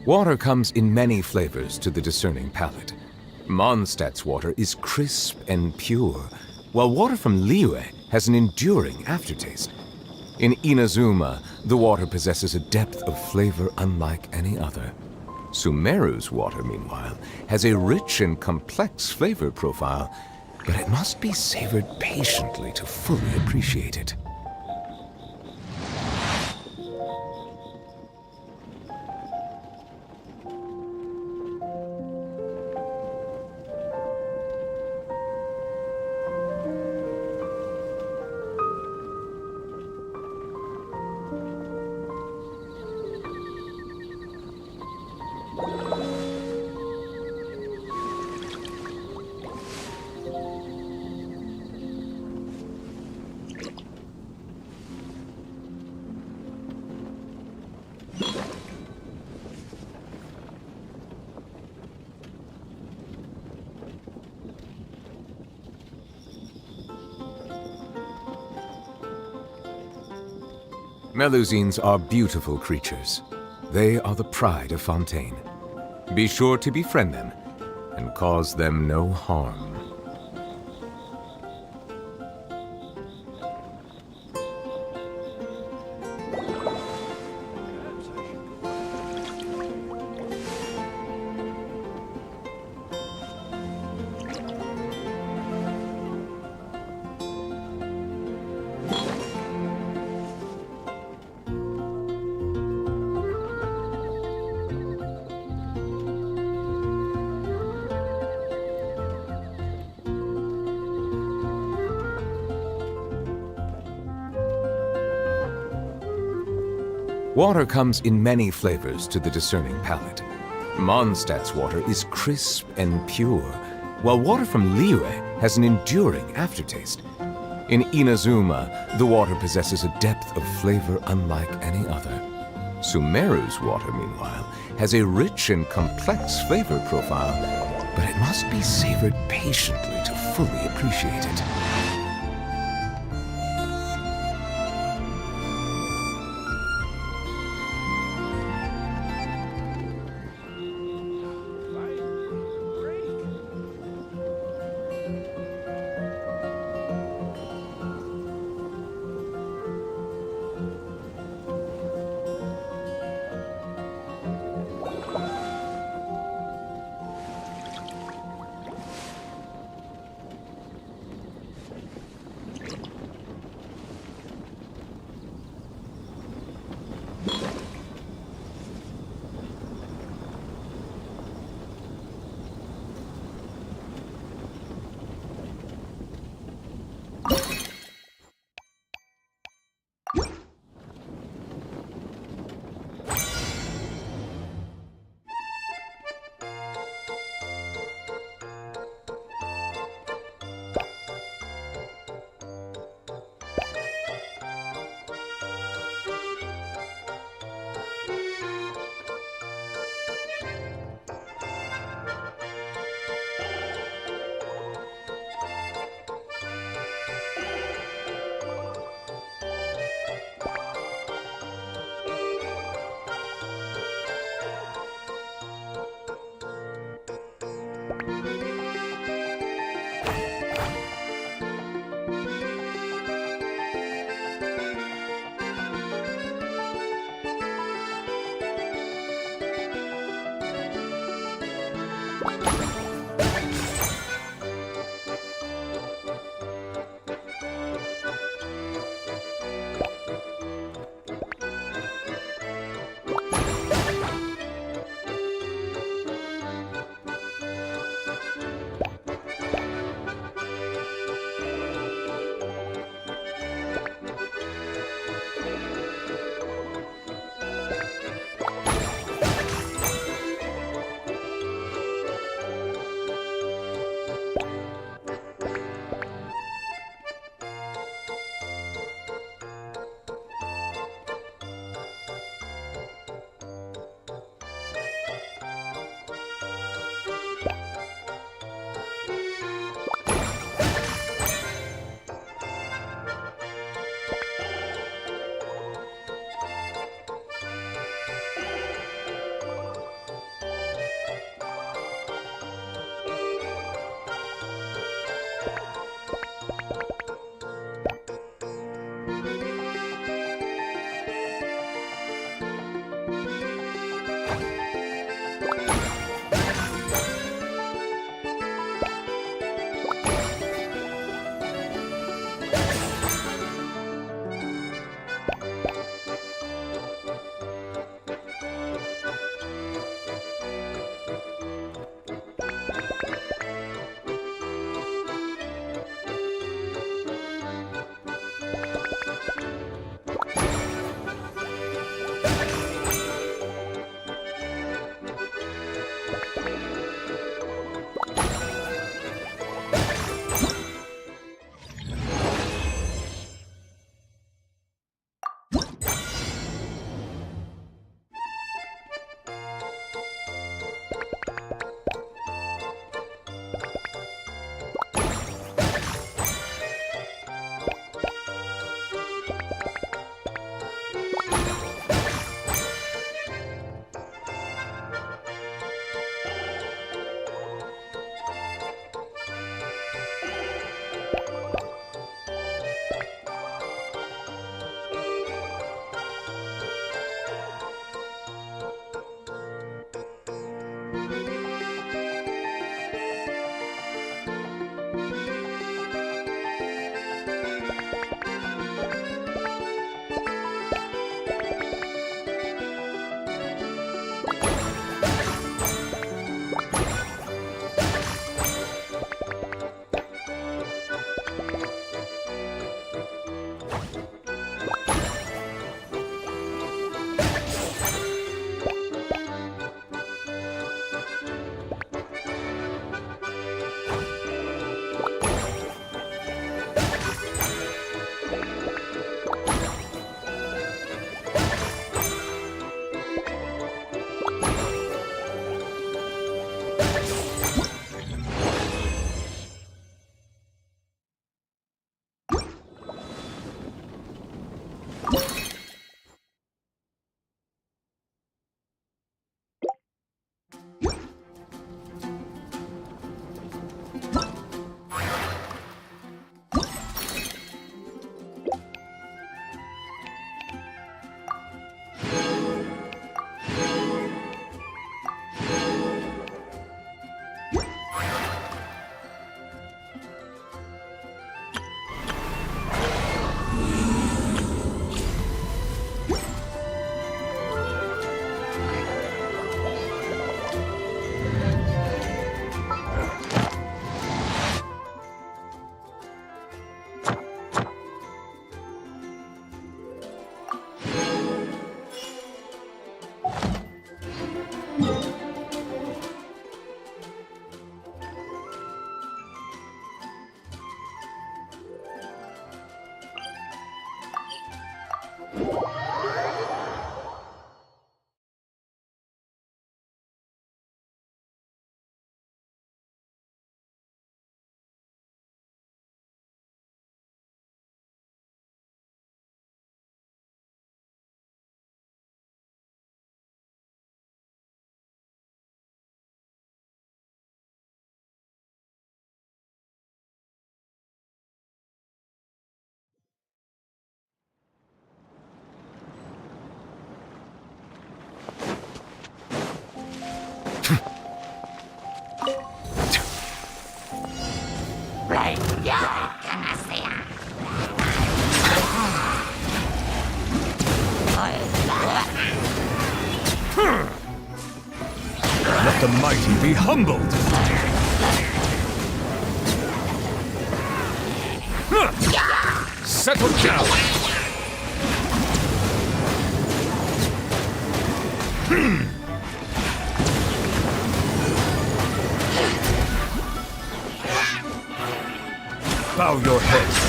Water comes in many flavors to the discerning palate. Mondstadt's water is crisp and pure, while water from Liyue has an enduring aftertaste. In Inazuma, the water possesses a depth of flavor unlike any other. Sumeru's water, meanwhile, has a rich and complex flavor profile, but it must be savored patiently to fully appreciate it. Melusines are beautiful creatures. They are the pride of Fontaine. Be sure to befriend them and cause them no harm. Water comes in many flavors to the discerning palate. Mondstadt's water is crisp and pure, while water from Liyue has an enduring aftertaste. In Inazuma, the water possesses a depth of flavor unlike any other. Sumeru's water, meanwhile, has a rich and complex flavor profile, but it must be savored patiently to fully appreciate it. Let the mighty be humbled! Settle down! Bow your head!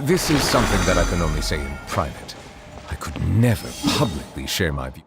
This is something that I can only say in private. I could never publicly share my view.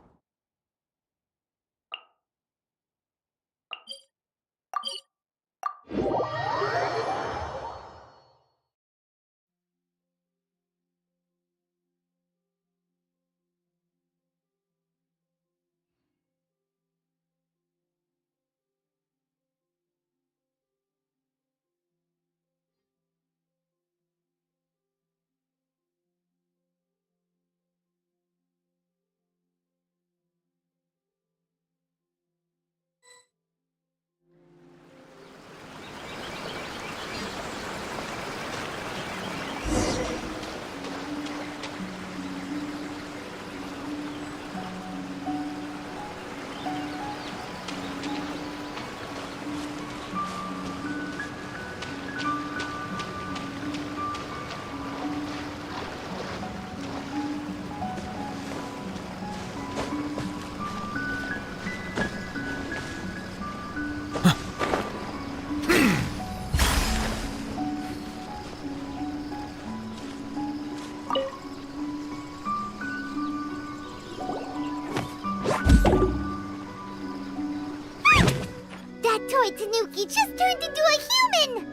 That toy Tanuki just turned into a human!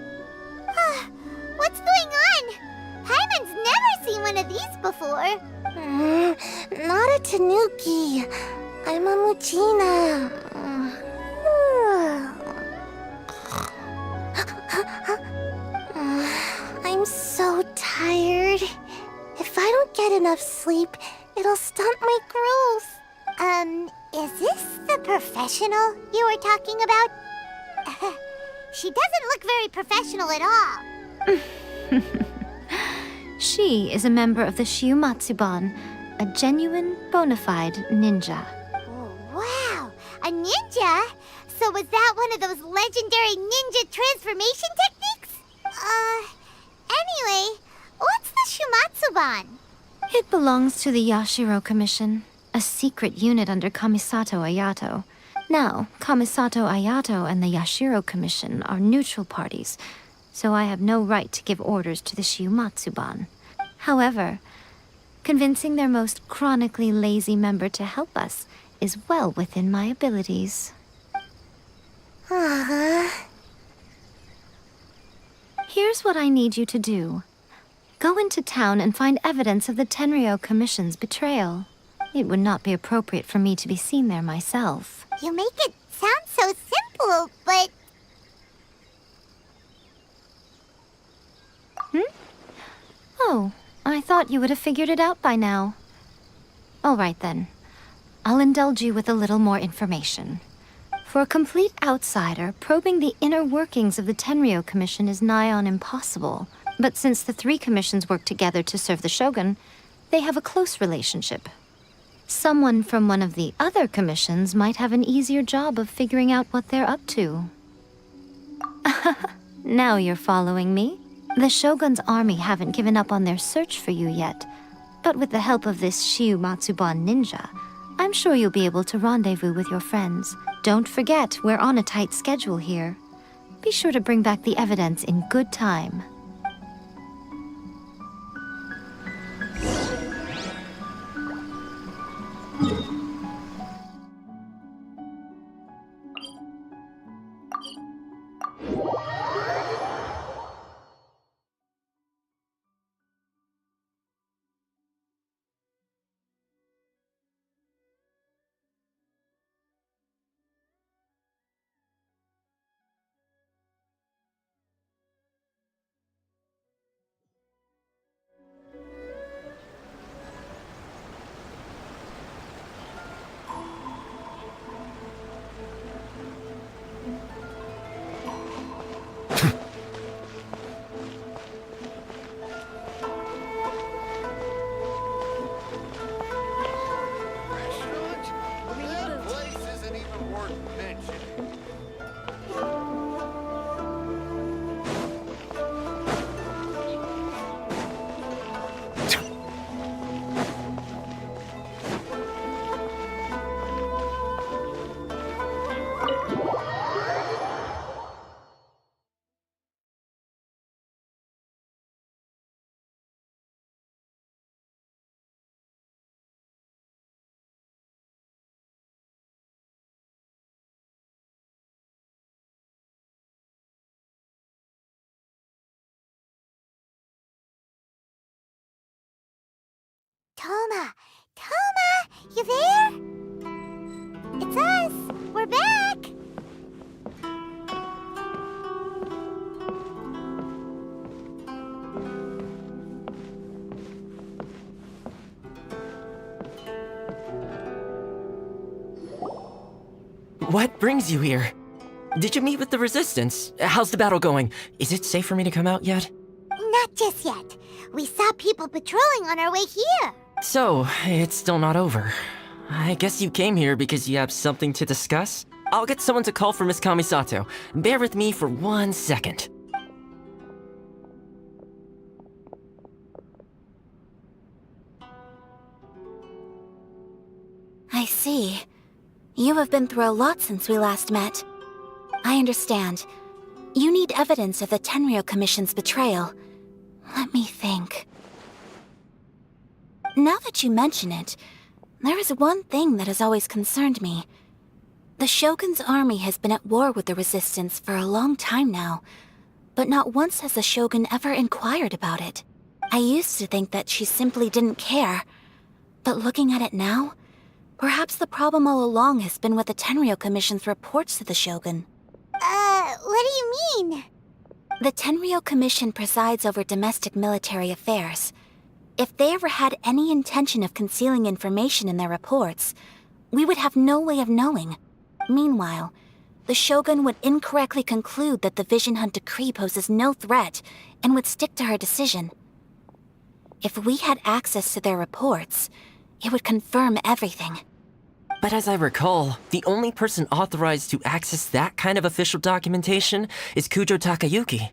What's going on? Paimon's never seen one of these before. Not a Tanuki. I'm a Muchina. I'm so tired. If I don't get enough sleep, it'll stunt my growth. Is this the professional you were talking about? She doesn't look very professional at all. She is a member of the Shiumatsuban, a genuine, bona fide ninja. Oh, wow, a ninja? So was that one of those legendary ninja transformation techniques? Anyway, what's the Shiumatsuban? It belongs to the Yashiro Commission, a secret unit under Kamisato Ayato. Now, Kamisato Ayato and the Yashiro Commission are neutral parties, so I have no right to give orders to the Shiumatsuban. However, convincing their most chronically lazy member to help us is well within my abilities. Here's what I need you to do. Go into town and find evidence of the Tenryou Commission's betrayal. It would not be appropriate for me to be seen there myself. You make it sound so simple, but... Oh, I thought you would have figured it out by now. All right then. I'll indulge you with a little more information. For a complete outsider, probing the inner workings of the Tenryou Commission is nigh on impossible. But since the three commissions work together to serve the Shogun, they have a close relationship. Someone from one of the other commissions might have an easier job of figuring out what they're up to. Now you're following me? The Shogun's army haven't given up on their search for you yet, but with the help of this Shiumatsuban ninja, I'm sure you'll be able to rendezvous with your friends. Don't forget, we're on a tight schedule here. Be sure to bring back the evidence in good time. That place isn't even worth mentioning. Toma, you there? It's us. We're back. What brings you here? Did you meet with the Resistance? How's the battle going? Is it safe for me to come out yet? Not just yet. We saw people patrolling on our way here. So, it's still not over. I guess you came here because you have something to discuss? I'll get someone to call for Miss Kamisato. Bear with me for 1 second. I see. You have been through a lot since we last met. I understand. You need evidence of the Tenryou Commission's betrayal. Let me think. Now that you mention it, there is one thing that has always concerned me. The Shogun's army has been at war with the Resistance for a long time now, but not once has the Shogun ever inquired about it. I used to think that she simply didn't care, but looking at it now, perhaps the problem all along has been with the Tenryou Commission's reports to the Shogun. What do you mean? The Tenryou Commission presides over domestic military affairs. If they ever had any intention of concealing information in their reports, we would have no way of knowing. Meanwhile, the Shogun would incorrectly conclude that the Vision Hunt decree poses no threat and would stick to her decision. If we had access to their reports, it would confirm everything. But as I recall, the only person authorized to access that kind of official documentation is Kujo Takayuki.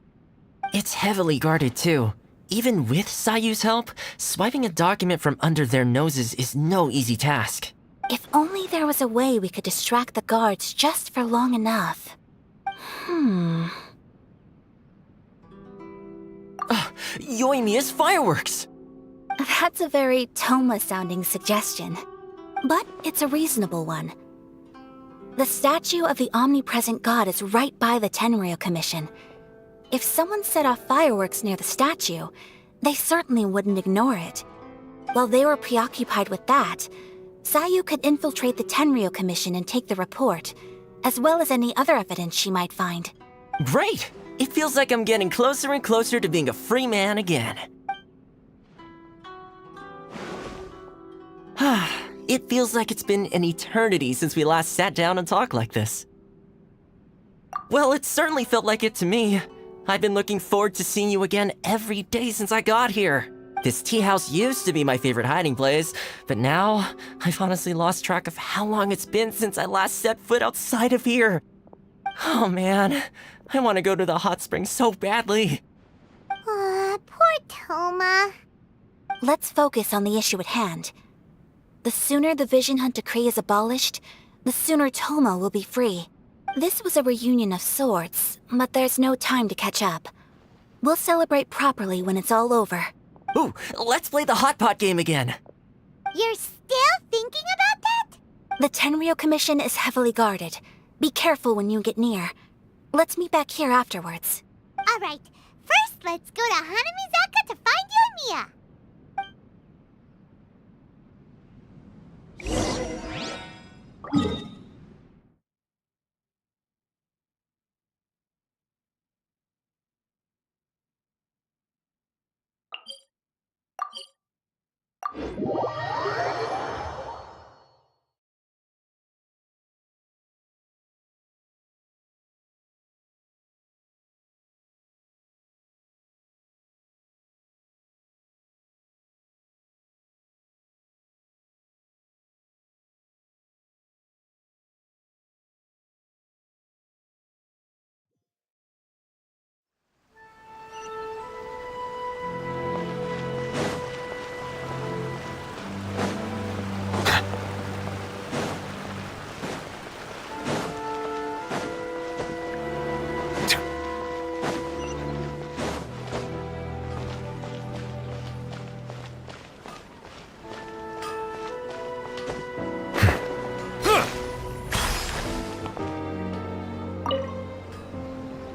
It's heavily guarded too. Even with Sayu's help, swiping a document from under their noses is no easy task. If only there was a way we could distract the guards just for long enough. Yoimiya's fireworks! That's a very Toma-sounding suggestion. But it's a reasonable one. The statue of the omnipresent god is right by the Tenryou Commission. If someone set off fireworks near the statue, they certainly wouldn't ignore it. While they were preoccupied with that, Sayu could infiltrate the Tenryou Commission and take the report, as well as any other evidence she might find. Great! It feels like I'm getting closer and closer to being a free man again. It feels like it's been an eternity since we last sat down and talked like this. Well, it certainly felt like it to me. I've been looking forward to seeing you again every day since I got here. This tea house used to be my favorite hiding place, but now I've honestly lost track of how long it's been since I last set foot outside of here. Oh man, I want to go to the hot springs so badly. Poor Toma. Let's focus on the issue at hand. The sooner the Vision Hunt decree is abolished, the sooner Toma will be free. This was a reunion of sorts, but there's no time to catch up. We'll celebrate properly when it's all over. Ooh, let's play the hot pot game again. You're still thinking about that? The Tenryou Commission is heavily guarded. Be careful when you get near. Let's meet back here afterwards. Alright, first let's go to Hanamizaka to find Yoimiya.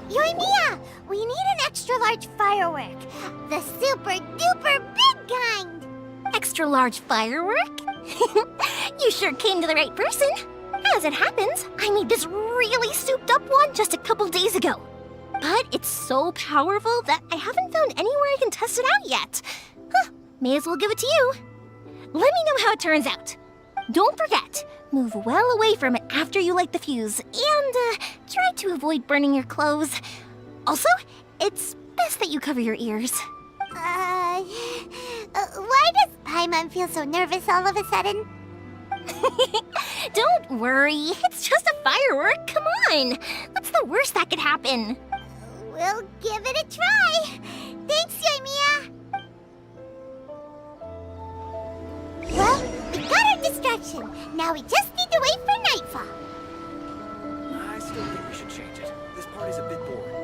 Yoimiya, we need an extra-large firework. The super-duper big kind. Extra-large firework? You sure came to the right person. As it happens, I made this really souped-up one just a couple days ago. But it's so powerful that I haven't found anywhere I can test it out yet. May as well give it to you. Let me know how it turns out. Don't forget, move well away from it after you light the fuse, and try to avoid burning your clothes. Also, it's best that you cover your ears. Why does Paimon feel so nervous all of a sudden? Don't worry, it's just a firework, come on! What's the worst that could happen? We'll give it a try! Thanks, Yoimiya! Well, we got our distraction. Now we just need to wait for nightfall. I still think we should change it. This part is a bit boring.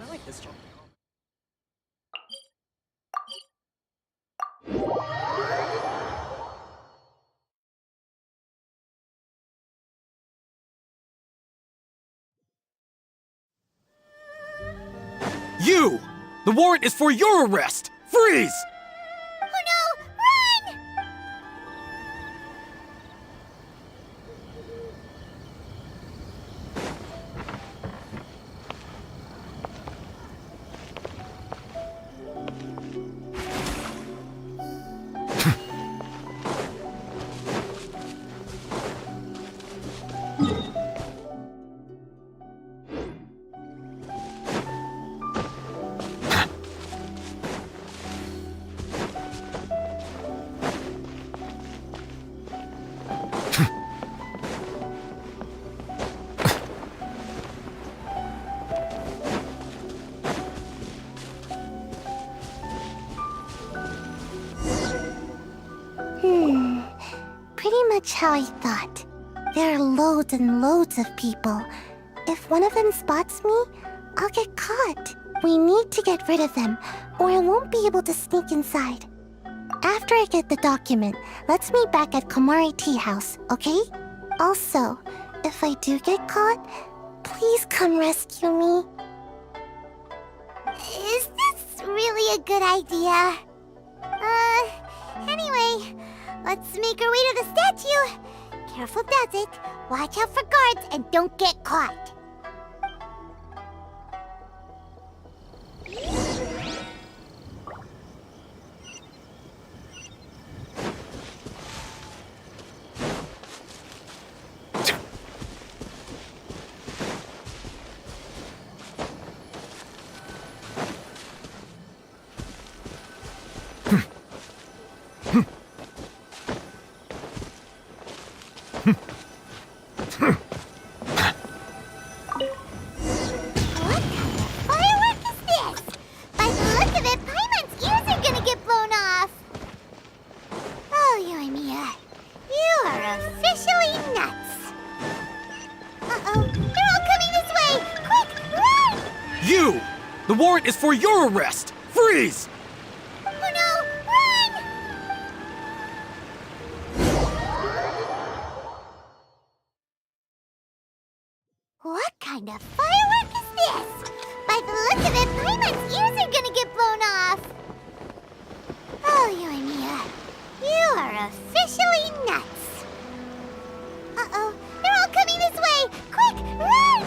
I like this job. You! The warrant is for your arrest! Freeze! Oh no! Run! Pretty much how I thought. There are loads and loads of people. If one of them spots me, I'll get caught. We need to get rid of them, or I won't be able to sneak inside. After I get the document, let's meet back at Komari Tea House, okay? Also, if I do get caught, please come rescue me. Is this really a good idea? Anyway, let's make our way to the statue. Careful does it. Watch out for guards and don't get caught. The warrant is for your arrest! Freeze! Oh no! Run! What kind of firework is this? By the look of it, Paimon's ears are gonna get blown off! Oh, Yoimiya, you are officially nuts! Uh-oh, they're all coming this way! Quick, run!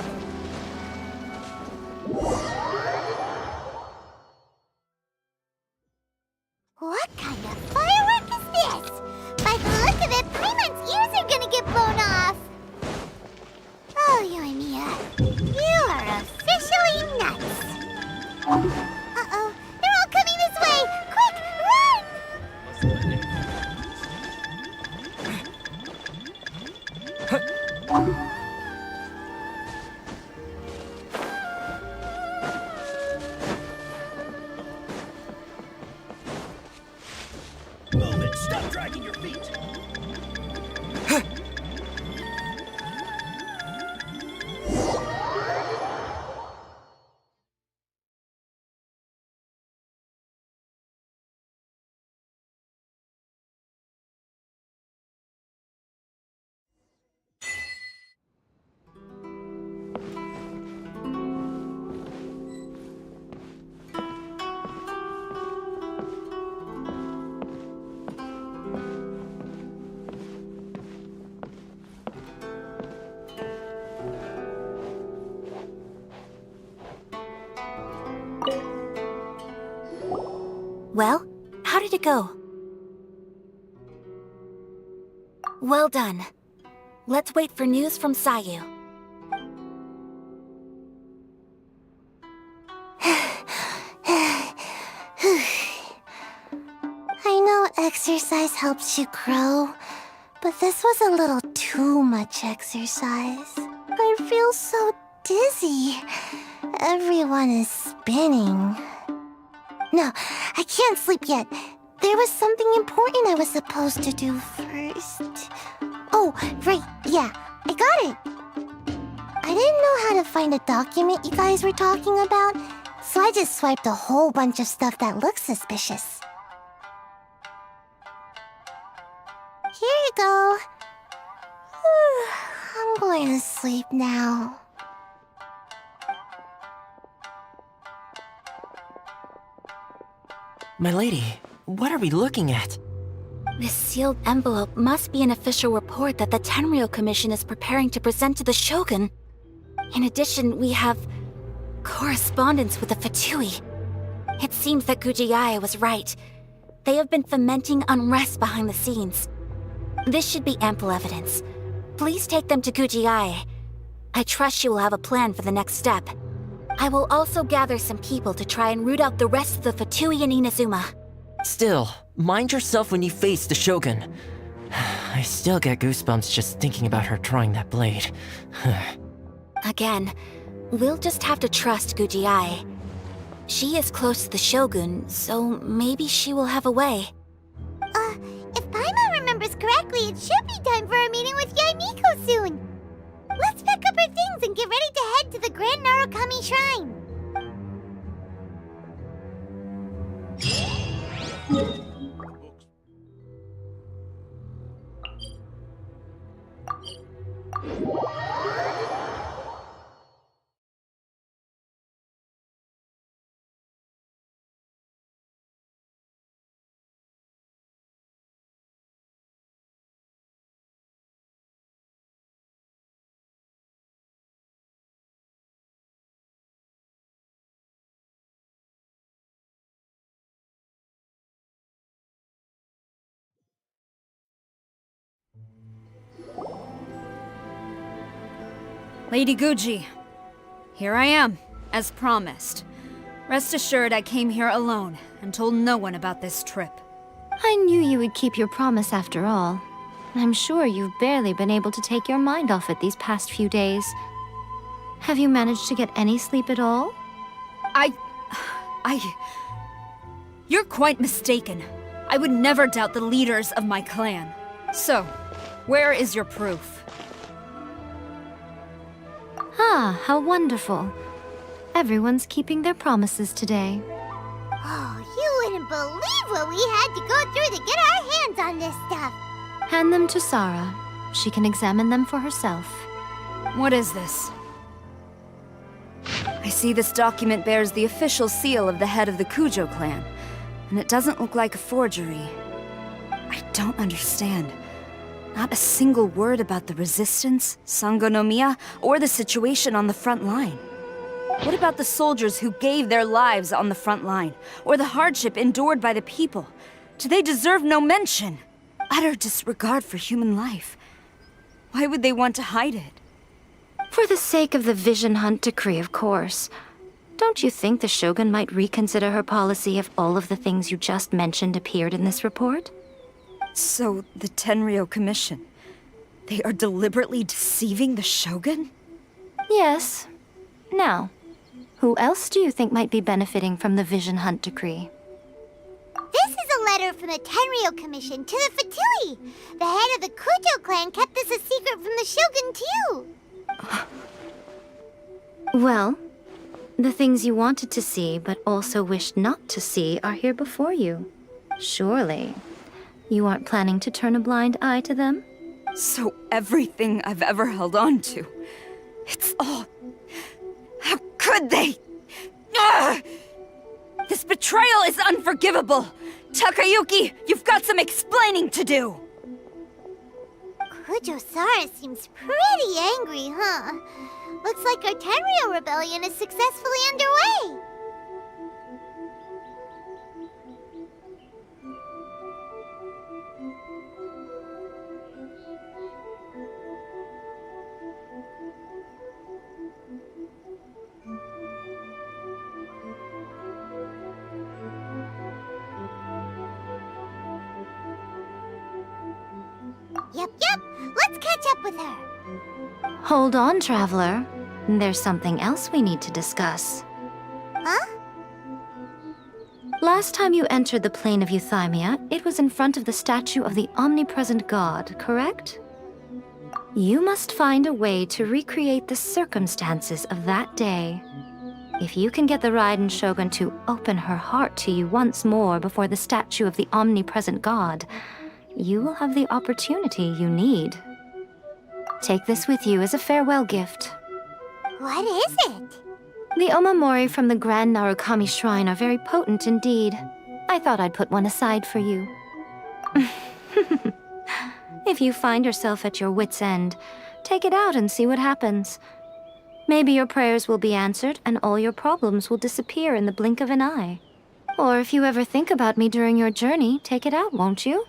What kind of firework is this? By the look of it, Paimon's ears are gonna get blown off! Oh, Yoimiya, you are officially nuts! Uh-oh, they're all coming this way! Quick, run! Well, how did it go? Well done. Let's wait for news from Sayu. I know exercise helps you grow, but this was a little too much exercise. I feel so dizzy. Everyone is spinning. No, I can't sleep yet. There was something important I was supposed to do first. Oh, right, yeah, I got it. I didn't know how to find a document you guys were talking about, so I just swiped a whole bunch of stuff that looks suspicious. Here you go. I'm going to sleep now. My lady, what are we looking at? This sealed envelope must be an official report that the Tenryou Commission is preparing to present to the Shogun. In addition, we have correspondence with the Fatui. It seems that Gujiai was right. They have been fomenting unrest behind the scenes. This should be ample evidence. Please take them to Gujiai. I trust she will have a plan for the next step. I will also gather some people to try and root out the rest of the Fatui in Inazuma. Still, mind yourself when you face the Shogun. I still get goosebumps just thinking about her drawing that blade. Again, we'll just have to trust Gujiai. She is close to the Shogun, so maybe she will have a way. If Paimon remembers correctly, it should be time for a meeting with Yaimiko soon. Let's pack up our things and get ready to head to the Grand Narukami Shrine. Lady Guji, here I am, as promised. Rest assured I came here alone and told no one about this trip. I knew you would keep your promise after all. I'm sure you've barely been able to take your mind off it these past few days. Have you managed to get any sleep at all? You're quite mistaken. I would never doubt the leaders of my clan. So, where is your proof? Ah, how wonderful. Everyone's keeping their promises today. Oh, you wouldn't believe what we had to go through to get our hands on this stuff. Hand them to Sarah. She can examine them for herself. What is this? I see this document bears the official seal of the head of the Kujo clan, and it doesn't look like a forgery. I don't understand. Not a single word about the resistance, Sangonomiya, or the situation on the front line. What about the soldiers who gave their lives on the front line, or the hardship endured by the people? Do they deserve no mention? Utter disregard for human life. Why would they want to hide it? For the sake of the Vision Hunt decree, of course. Don't you think the Shogun might reconsider her policy if all of the things you just mentioned appeared in this report? So, the Tenryou Commission, they are deliberately deceiving the Shogun? Yes. Now, who else do you think might be benefiting from the Vision Hunt decree? This is a letter from the Tenryou Commission to the Fatui. The head of the Kujo clan kept this a secret from the Shogun, too. Well, the things you wanted to see but also wished not to see are here before you. Surely, you aren't planning to turn a blind eye to them? So everything I've ever held on to, it's all... How could they? Ugh! This betrayal is unforgivable! Takayuki, you've got some explaining to do! Kujo-Sara seems pretty angry, huh? Looks like our Tenryou rebellion is successfully underway. Yep. Let's catch up with her. Hold on, Traveler. There's something else we need to discuss. Huh? Last time you entered the plane of Euthymia, it was in front of the statue of the omnipresent god, correct? You must find a way to recreate the circumstances of that day. If you can get the Raiden Shogun to open her heart to you once more before the statue of the omnipresent god, you will have the opportunity you need. Take this with you as a farewell gift. What is it? The Omamori from the Grand Narukami Shrine are very potent indeed. I thought I'd put one aside for you. If you find yourself at your wit's end, take it out and see what happens. Maybe your prayers will be answered and all your problems will disappear in the blink of an eye. Or if you ever think about me during your journey, take it out, won't you?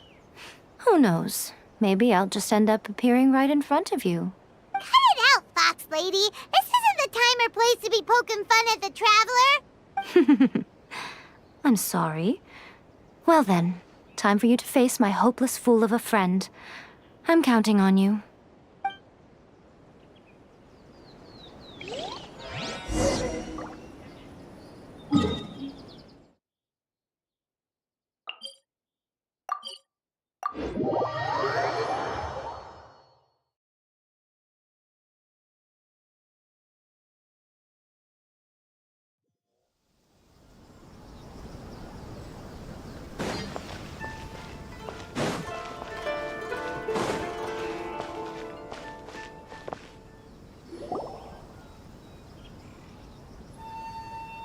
Who knows? Maybe I'll just end up appearing right in front of you. Cut it out, Fox Lady. This isn't the time or place to be poking fun at the Traveler. I'm sorry. Well then, time for you to face my hopeless fool of a friend. I'm counting on you.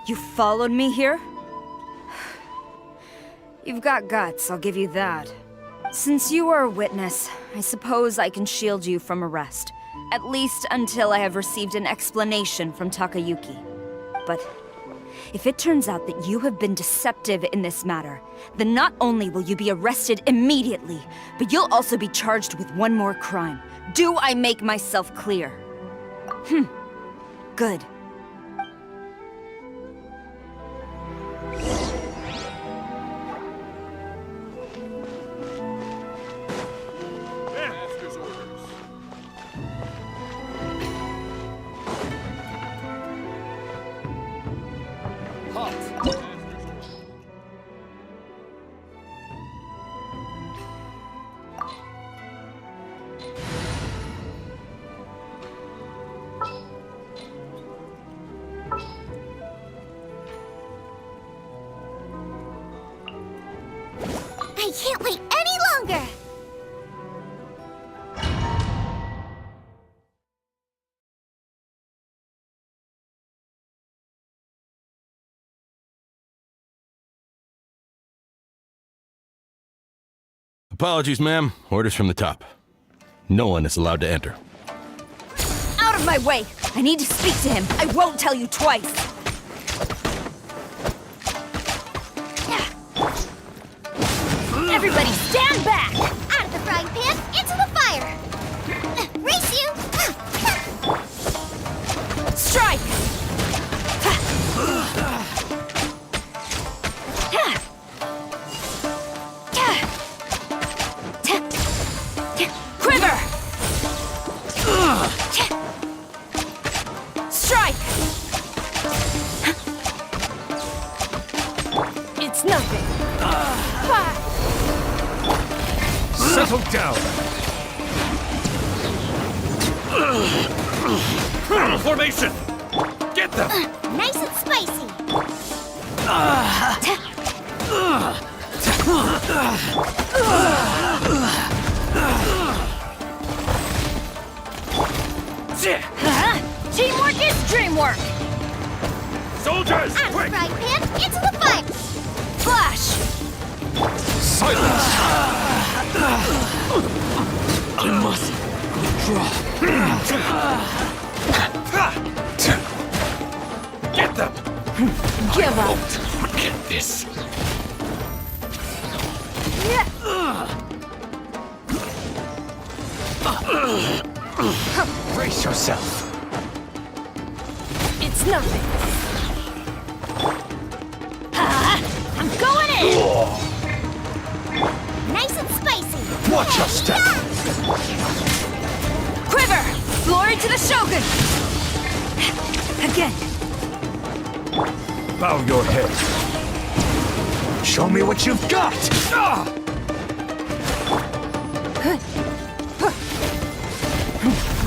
You followed me here? You've got guts, I'll give you that. Since you are a witness, I suppose I can shield you from arrest. At least until I have received an explanation from Takayuki. But if it turns out that you have been deceptive in this matter, then not only will you be arrested immediately, but you'll also be charged with one more crime. Do I make myself clear? Good. Master's orders. Halt. I can't wait any longer. Apologies, ma'am. Orders from the top. No one is allowed to enter. Out of my way! I need to speak to him. I won't tell you twice. Everybody stand back! Out of the frying pan, into the fire. Race you. Strike! Quiver! Strike! It's nothing. Settle down. Formation. Get them. Nice and spicy. Teamwork is dreamwork! Soldiers, Out of the quick! frying pan, into the fire. Flash! Silence! I must withdraw. Get them! Give up! Forget this. Brace yourself. It's nothing. I'm going in! Nice and spicy. Watch your step! Quiver! Glory to the Shogun! Again. Bow your head. Show me what you've got! Ah!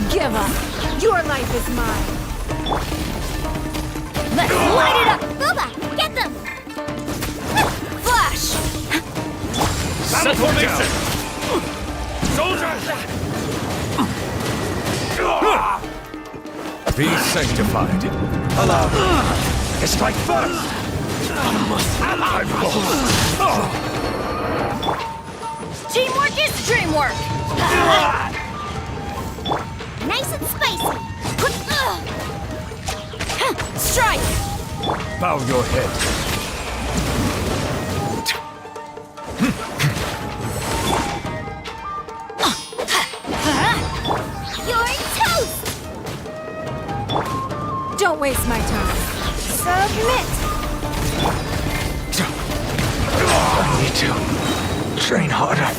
Give up. Your life is mine. Let's light it up! Booba, get them! Flash! Battle formation! Soldiers! Be sanctified. Allow me to strike first! I'm lost! Teamwork is dreamwork! Nice and spicy! Strike! Bow your head. You're toast! Don't waste my time. Submit! I need to train harder.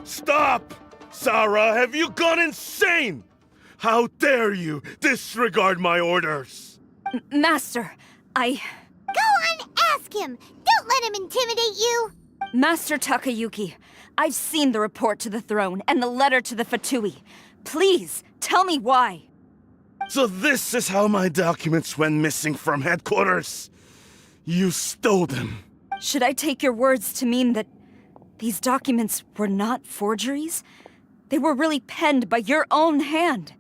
Stop! Sarah, have you gone insane? How dare you disregard my orders? Master, Go on, ask him! Don't let him intimidate you! Master Takayuki, I've seen the report to the throne and the letter to the Fatui. Please, tell me why. So this is how my documents went missing from headquarters? You stole them. Should I take your words to mean that these documents were not forgeries? They were really penned by your own hand.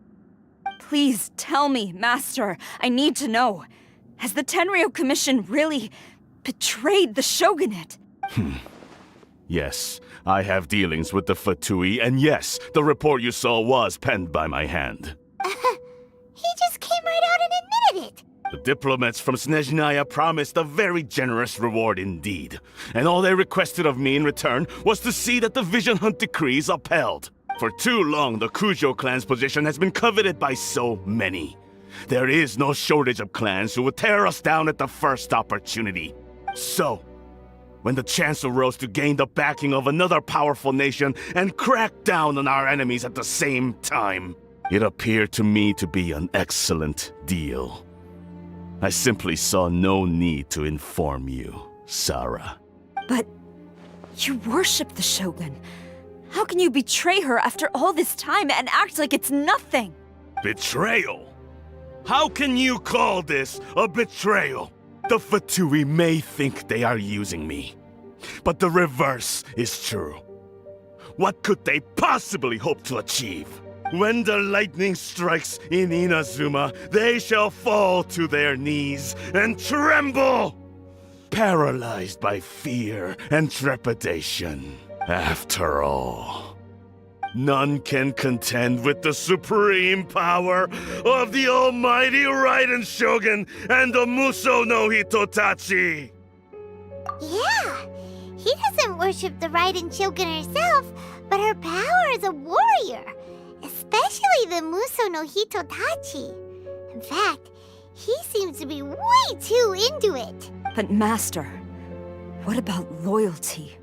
Please tell me, Master. I need to know. Has the Tenryo Commission really betrayed the Shogunate? Yes, I have dealings with the Fatui, and yes, the report you saw was penned by my hand. He just came right out and admitted it! The diplomats from Snezhnaya promised a very generous reward indeed, and all they requested of me in return was to see that the Vision Hunt decree is upheld. For too long, the Kujo clan's position has been coveted by so many. There is no shortage of clans who would tear us down at the first opportunity. So, when the chance arose to gain the backing of another powerful nation and crack down on our enemies at the same time, it appeared to me to be an excellent deal. I simply saw no need to inform you, Sarah. But you worship the Shogun. How can you betray her after all this time and act like it's nothing? Betrayal? How can you call this a betrayal? The Fatui may think they are using me, but the reverse is true. What could they possibly hope to achieve? When the lightning strikes in Inazuma, they shall fall to their knees and tremble, paralyzed by fear and trepidation. After all, none can contend with the supreme power of the almighty Raiden Shogun and the Muso no Hitotachi! Yeah, he doesn't worship the Raiden Shogun herself, but her power as a warrior, especially the Muso no Hitotachi. In fact, he seems to be way too into it. But Master, what about loyalty?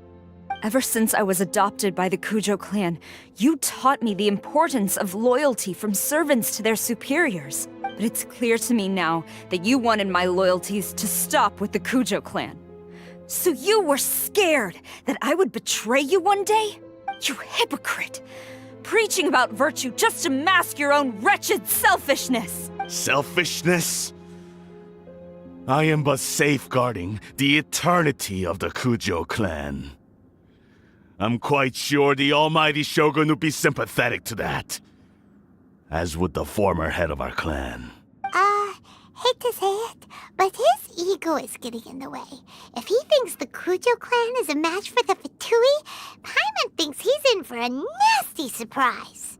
Ever since I was adopted by the Kujo clan, you taught me the importance of loyalty from servants to their superiors. But it's clear to me now that you wanted my loyalties to stop with the Kujo clan. So you were scared that I would betray you one day? You hypocrite! Preaching about virtue just to mask your own wretched selfishness! Selfishness? I am but safeguarding the eternity of the Kujo clan. I'm quite sure the almighty Shogun would be sympathetic to that. As would the former head of our clan. Hate to say it, but his ego is getting in the way. If he thinks the Kujo clan is a match for the Fatui, Paimon thinks he's in for a nasty surprise.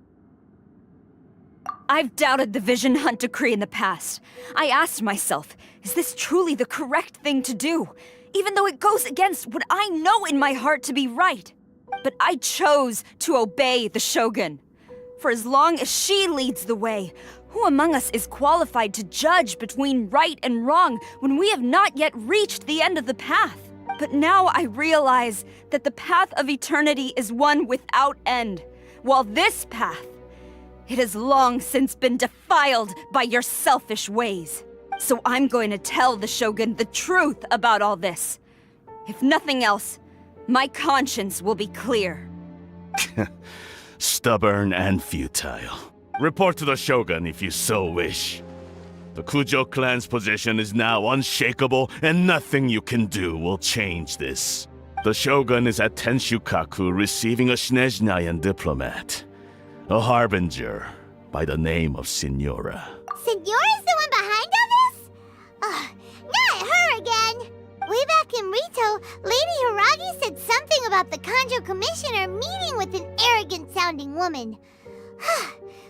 I've doubted the Vision Hunt decree in the past. I asked myself, is this truly the correct thing to do? Even though it goes against what I know in my heart to be right. But I chose to obey the Shogun. For as long as she leads the way, who among us is qualified to judge between right and wrong when we have not yet reached the end of the path? But now I realize that the path of eternity is one without end, while this path, it has long since been defiled by your selfish ways. So I'm going to tell the Shogun the truth about all this. If nothing else, my conscience will be clear. Stubborn and futile. Report to the Shogun if you so wish. The Kujo clan's position is now unshakable, and nothing you can do will change this. The Shogun is at Tenshukaku receiving a Snezhnayan diplomat, a harbinger by the name of Signora. Signora's the one behind all this? Not her again! Way back in Rito, Lady Hiragi said something about the Kanjo Commissioner meeting with an arrogant-sounding woman.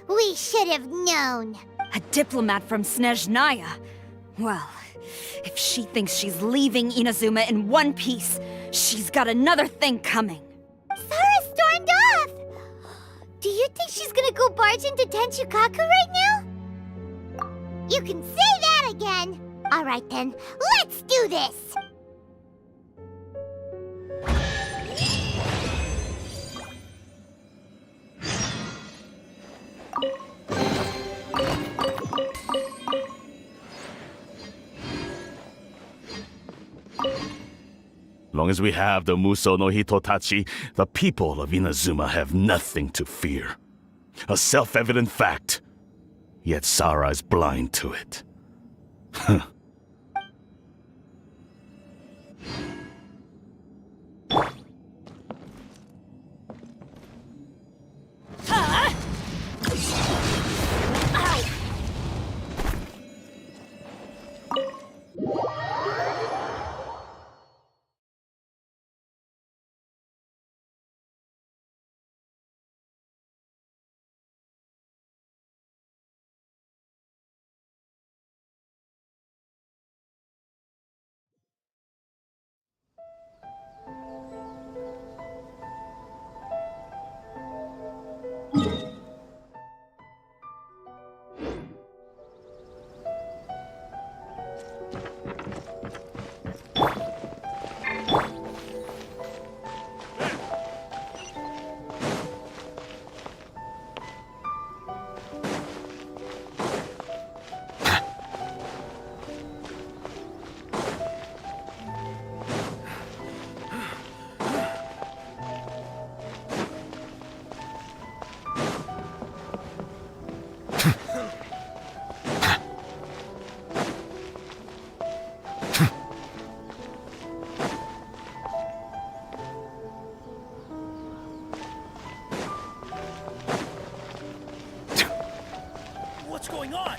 We should have known. A diplomat from Snezhnaya? Well, if she thinks she's leaving Inazuma in one piece, she's got another thing coming. Sara stormed off! Do you think she's gonna go barge into Tenshukaku right now? You can say that again! Alright then, let's do this! Long as we have the Muso no Hitotachi, the people of Inazuma have nothing to fear. A self-evident fact. Yet Sara is blind to it. What's going on?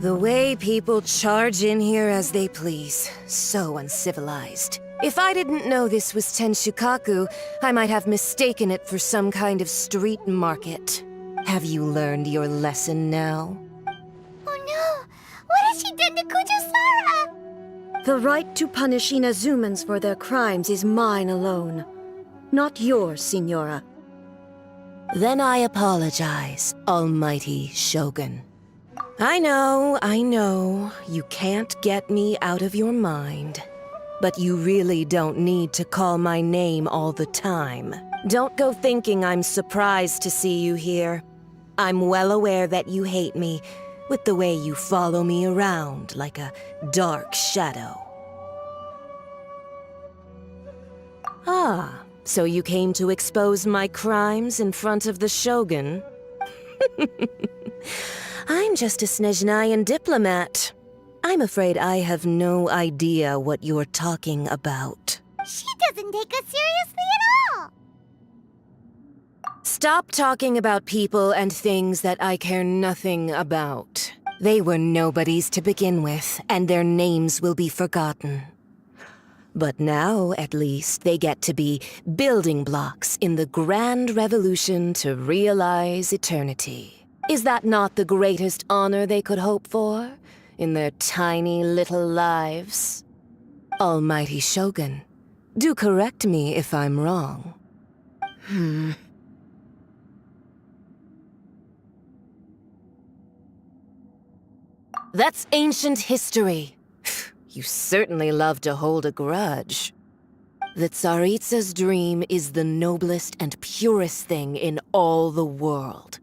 The way people charge in here as they please. So uncivilized. If I didn't know this was Tenshukaku, I might have mistaken it for some kind of street market. Have you learned your lesson now? Oh no! What has she done to Kujo-Sara? The right to punish Inazumans for their crimes is mine alone. Not yours, Signora. Then I apologize, Almighty Shogun. I know, you can't get me out of your mind. But you really don't need to call my name all the time. Don't go thinking I'm surprised to see you here. I'm well aware that you hate me, with the way you follow me around like a dark shadow. Ah, so you came to expose my crimes in front of the Shogun? I'm just a Snezhnayan diplomat. I'm afraid I have no idea what you're talking about. She doesn't take us seriously at all! Stop talking about people and things that I care nothing about. They were nobodies to begin with, and their names will be forgotten. But now, at least, they get to be building blocks in the grand revolution to realize eternity. Is that not the greatest honor they could hope for in their tiny little lives? Almighty Shogun, do correct me if I'm wrong. That's ancient history. You certainly love to hold a grudge. The Tsaritsa's dream is the noblest and purest thing in all the world.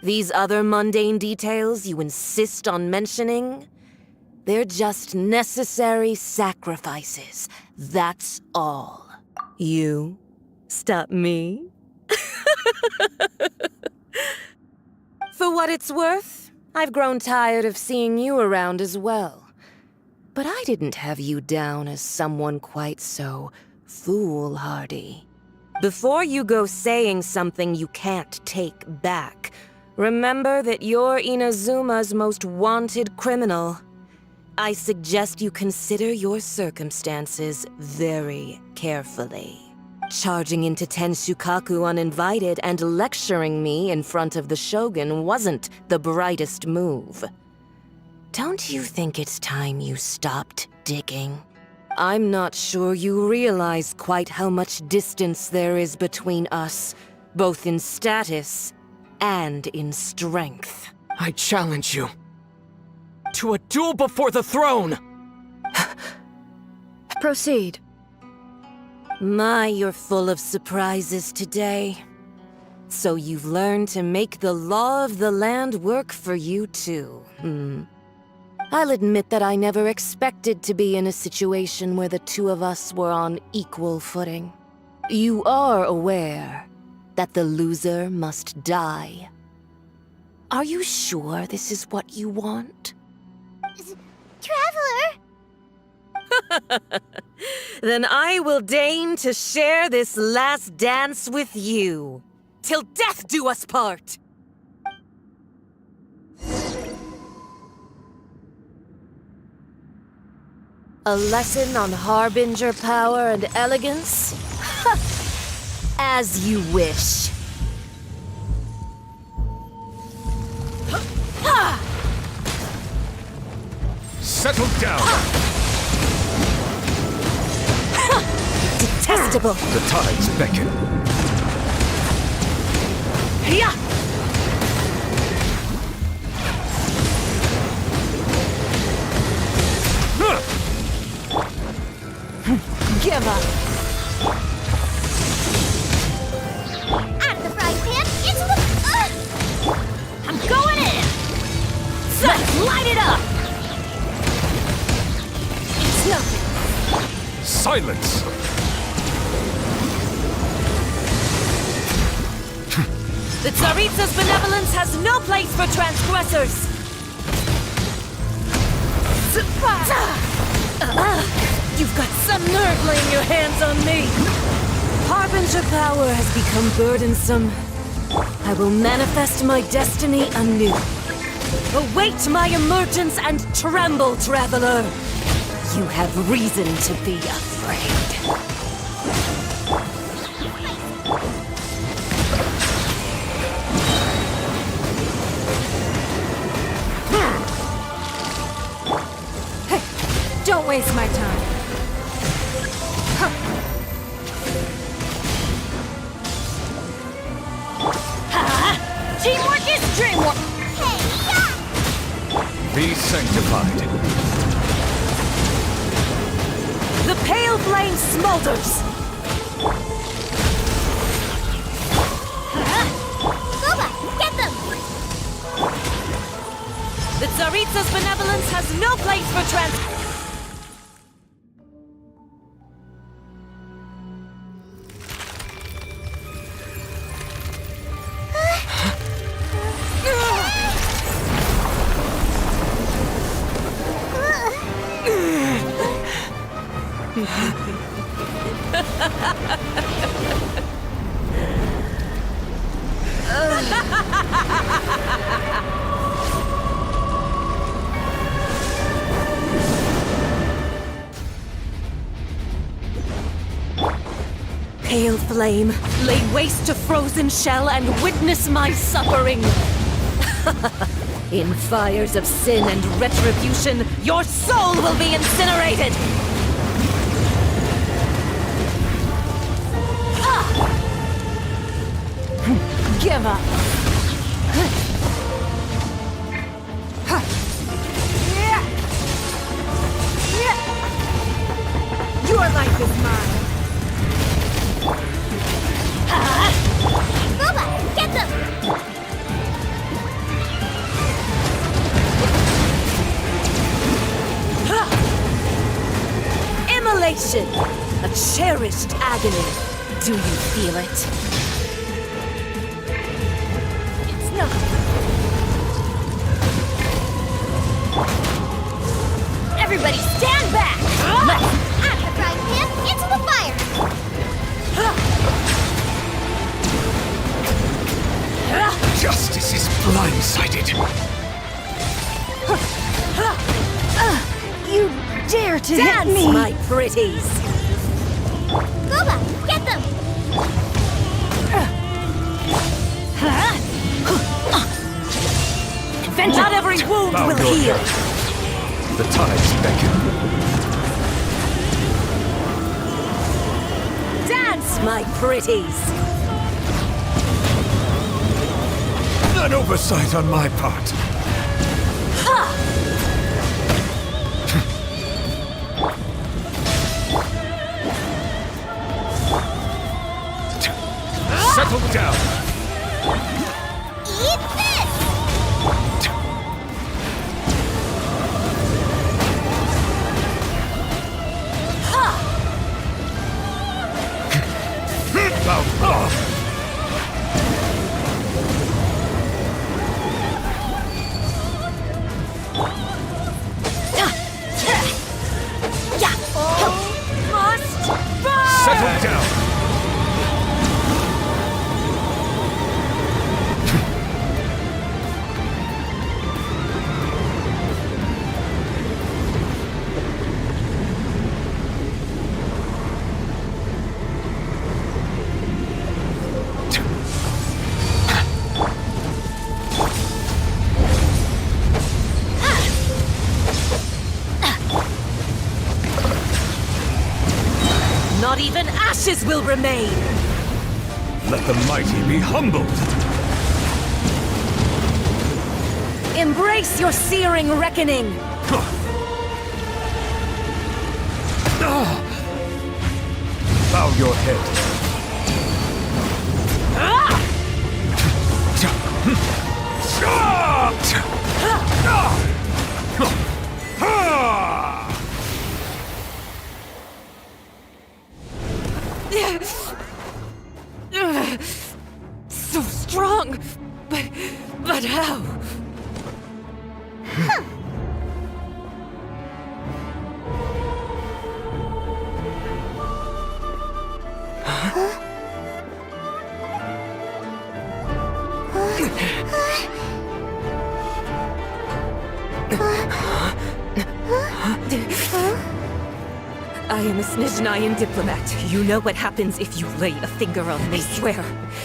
These other mundane details you insist on mentioning, they're just necessary sacrifices. That's all. You stop me? For what it's worth, I've grown tired of seeing you around as well. But I didn't have you down as someone quite so foolhardy. Before you go saying something you can't take back, remember that you're Inazuma's most wanted criminal. I suggest you consider your circumstances very carefully. Charging into Tenshukaku uninvited and lecturing me in front of the Shogun wasn't the brightest move. Don't you think it's time you stopped digging? I'm not sure you realize quite how much distance there is between us, both in status and in strength. I challenge you to a duel before the throne! Proceed. My, you're full of surprises today. So you've learned to make the law of the land work for you too, I'll admit that I never expected to be in a situation where the two of us were on equal footing. You are aware that the loser must die. Are you sure this is what you want? Traveler! Then I will deign to share this last dance with you. Till death do us part! A lesson on harbinger power and elegance? As you wish. Settle down! Detestable! The tides beckon. Give up! Out of the frying pan, into the... I'm going in! Let's light it up! It's nothing! Silence! The Tsaritsa's benevolence has no place for transgressors! You've got some nerve laying your hands on me! Harbinger power has become burdensome. I will manifest my destiny anew. Await my emergence and tremble, traveler! You have reason to be afraid. Don't waste my time. Teamwork is dreamwork! Be sanctified. The pale flame smolders! Boba, get them! The Tsaritsa's benevolence has no place for Pale flame, lay waste to frozen shell and witness my suffering. In fires of sin and retribution, your soul will be incinerated! Give up! Your life is mine! Boba, get them! Immolation! A cherished agony. Do you feel it? It's not. Everybody stand back! Let's out of the frying pan, into the fire! Justice is blindsided. You dare to Dance, hit me! my pretties! Boba, get them! Venti. Not every wound Bow will your heal! head. The tides beckon. Dance, my pretties! An oversight on my part. Settle down. Eat this! Settle down. Not even ashes will remain! Let the mighty be humbled. Embrace your searing reckoning! Bow your head. So strong! But how? I am a Snezhnayan diplomat. You know what happens if you lay a finger on me. I swear,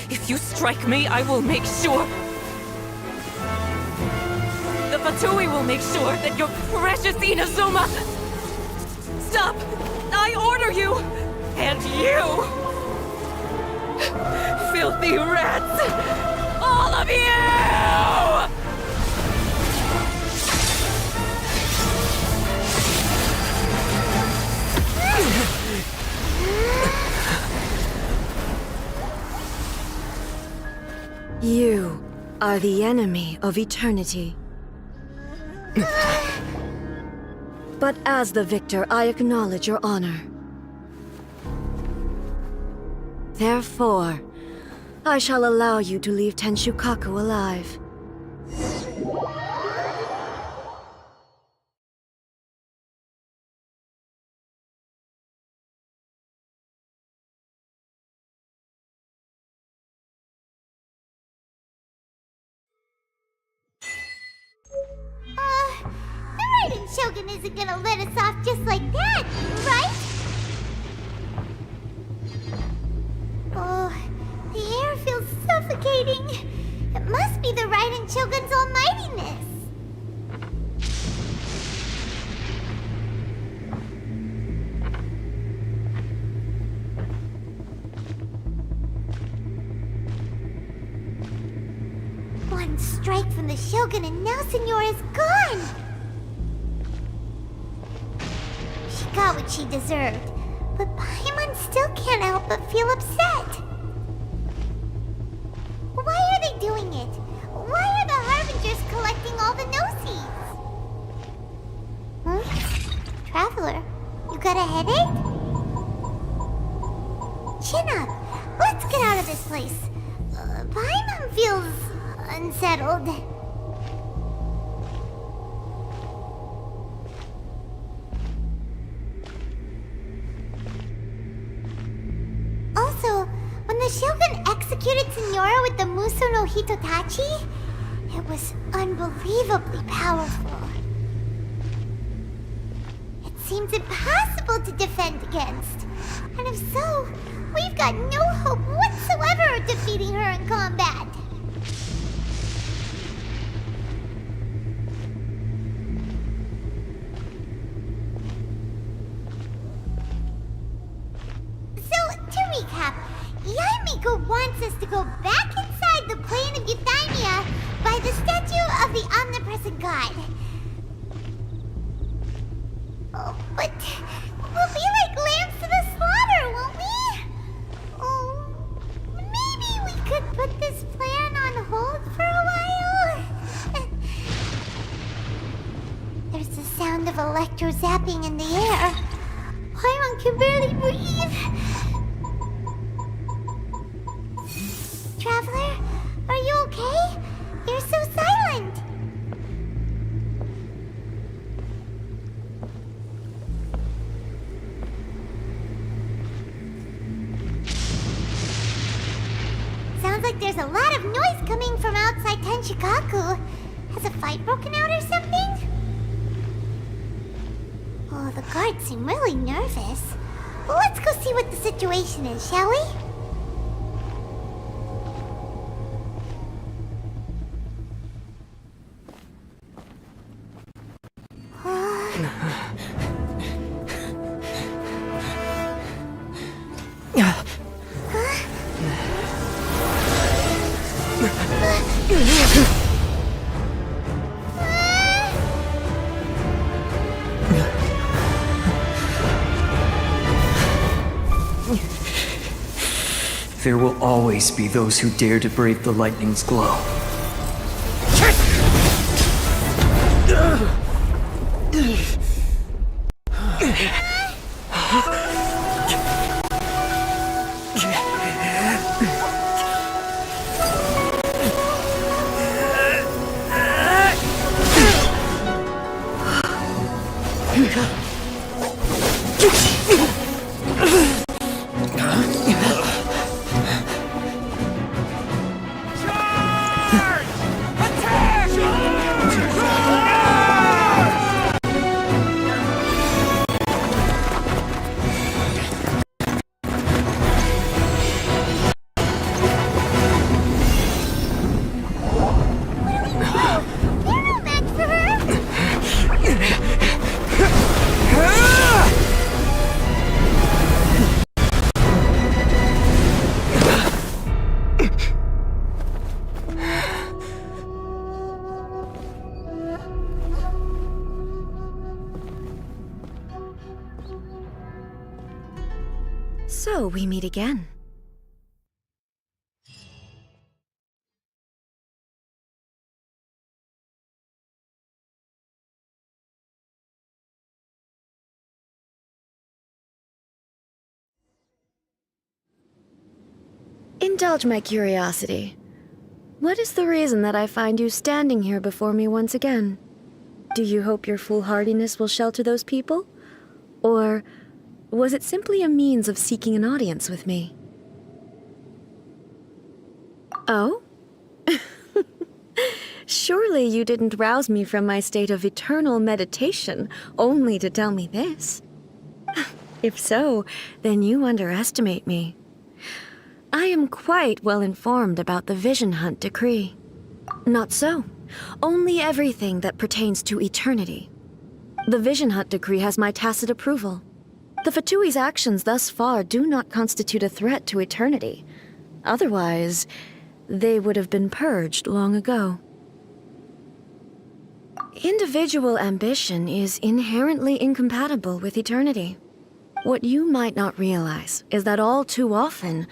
if you strike me, I will make sure... The Fatui will make sure that your precious Inazuma... Stop! I order you! And you! Filthy rats! All of you! You are the enemy of eternity. But as the victor, I acknowledge your honor. Therefore, I shall allow you to leave Tenshukaku alive. Shogun isn't gonna let us off just like that, right? Oh, the air feels suffocating. It must be the Raiden Shogun's almightiness. One strike from the Shogun and now Senora's gone! She got what she deserved, but Paimon still can't help but feel upset. Why are they doing it? Why are the Harbingers collecting all the no-seeds? Traveler, you got a headache? Chin up. Let's get out of this place. Paimon feels unsettled. Also, when the Shogun executed Senora with the Muso no Hitotachi, it was unbelievably powerful. It seems impossible to defend against. And if so, we've got no hope whatsoever of defeating her in combat. Yaimiko wants us to go back inside the plane of Euthymia by the statue of the omnipresent god. Oh, but we'll be like lambs to the slaughter, won't we? Oh, maybe we could put this plan on hold for a while? There's the sound of electro zapping in the air. Paimon can barely breathe. Traveler, are you okay? You're so silent. Sounds like there's a lot of noise coming from outside Tenshikaku. Has a fight broken out or something? Oh, the guards seem really nervous. Well, let's go see what the situation is, shall we? There will always be those who dare to brave the lightning's glow. So we meet again. Indulge my curiosity. What is the reason that I find you standing here before me once again? Do you hope your foolhardiness will shelter those people? Or was it simply a means of seeking an audience with me? Oh? Surely Surely you didn't rouse me from my state of eternal meditation only to tell me this. If so, then you underestimate me. I am quite well informed about the Vision Hunt decree. Not so. Only everything that pertains to eternity. The Vision Hunt decree has my tacit approval. The Fatui's actions thus far do not constitute a threat to eternity. Otherwise, they would have been purged long ago. Individual ambition is inherently incompatible with eternity. What you might not realize is that all too often,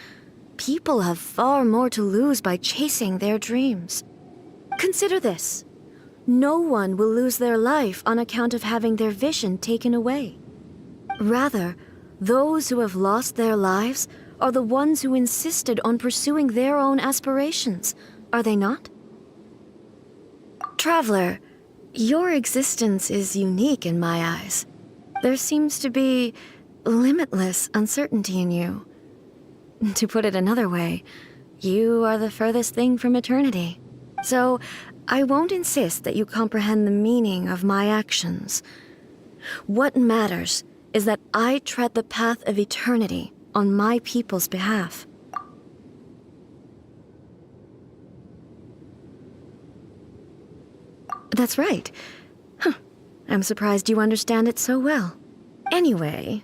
people have far more to lose by chasing their dreams. Consider this. No one will lose their life on account of having their vision taken away. Rather, those who have lost their lives are the ones who insisted on pursuing their own aspirations, are they not? Traveler, your existence is unique in my eyes. There seems to be limitless uncertainty in you. To put it another way, you are the furthest thing from eternity. So, I won't insist that you comprehend the meaning of my actions. What matters is that I tread the path of eternity on my people's behalf. That's right. I'm surprised you understand it so well. Anyway,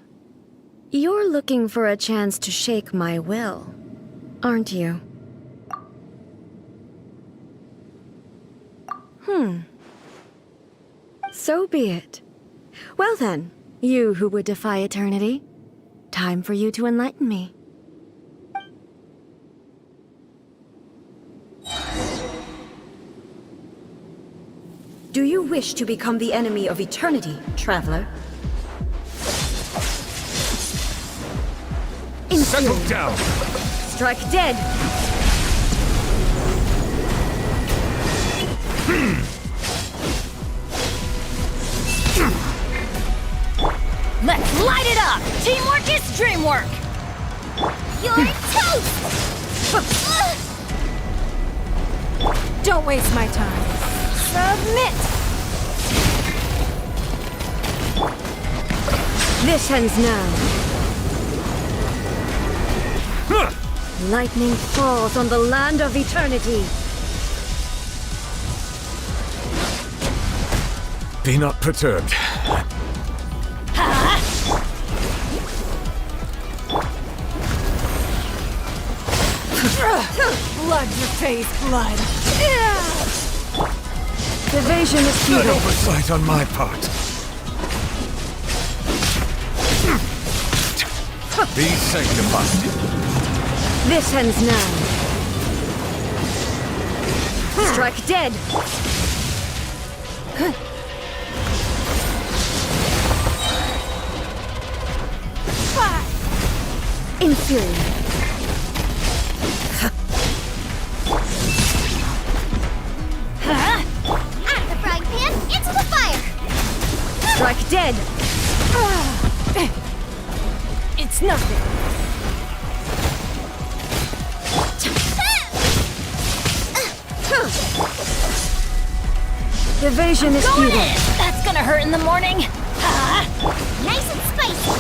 you're looking for a chance to shake my will, aren't you? So be it. Well then, you who would defy eternity, time for you to enlighten me. Do you wish to become the enemy of eternity, traveler? Settle down! Strike dead! Let's light it up! Teamwork is dreamwork! You're toast! Don't waste my time. Submit! This ends now. Lightning falls on the land of eternity. Be not perturbed. Blood your face, blood! Evasion is Good futile. oversight on my part. Be sanctified. This ends now. Strike dead. Inferior. Out of the frying pan, into the fire! Strike dead. It's nothing. Evasion is Go futile. in! That's gonna hurt in the morning. Nice and spicy!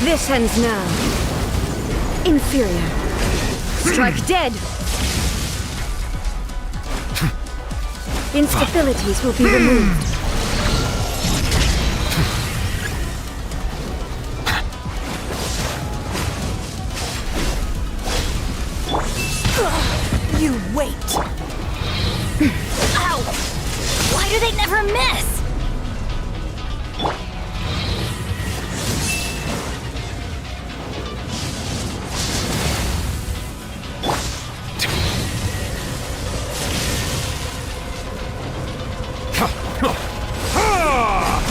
This ends now. Inferior. Strike dead. Instabilities will be removed. You wait. Ow! Why do they never miss?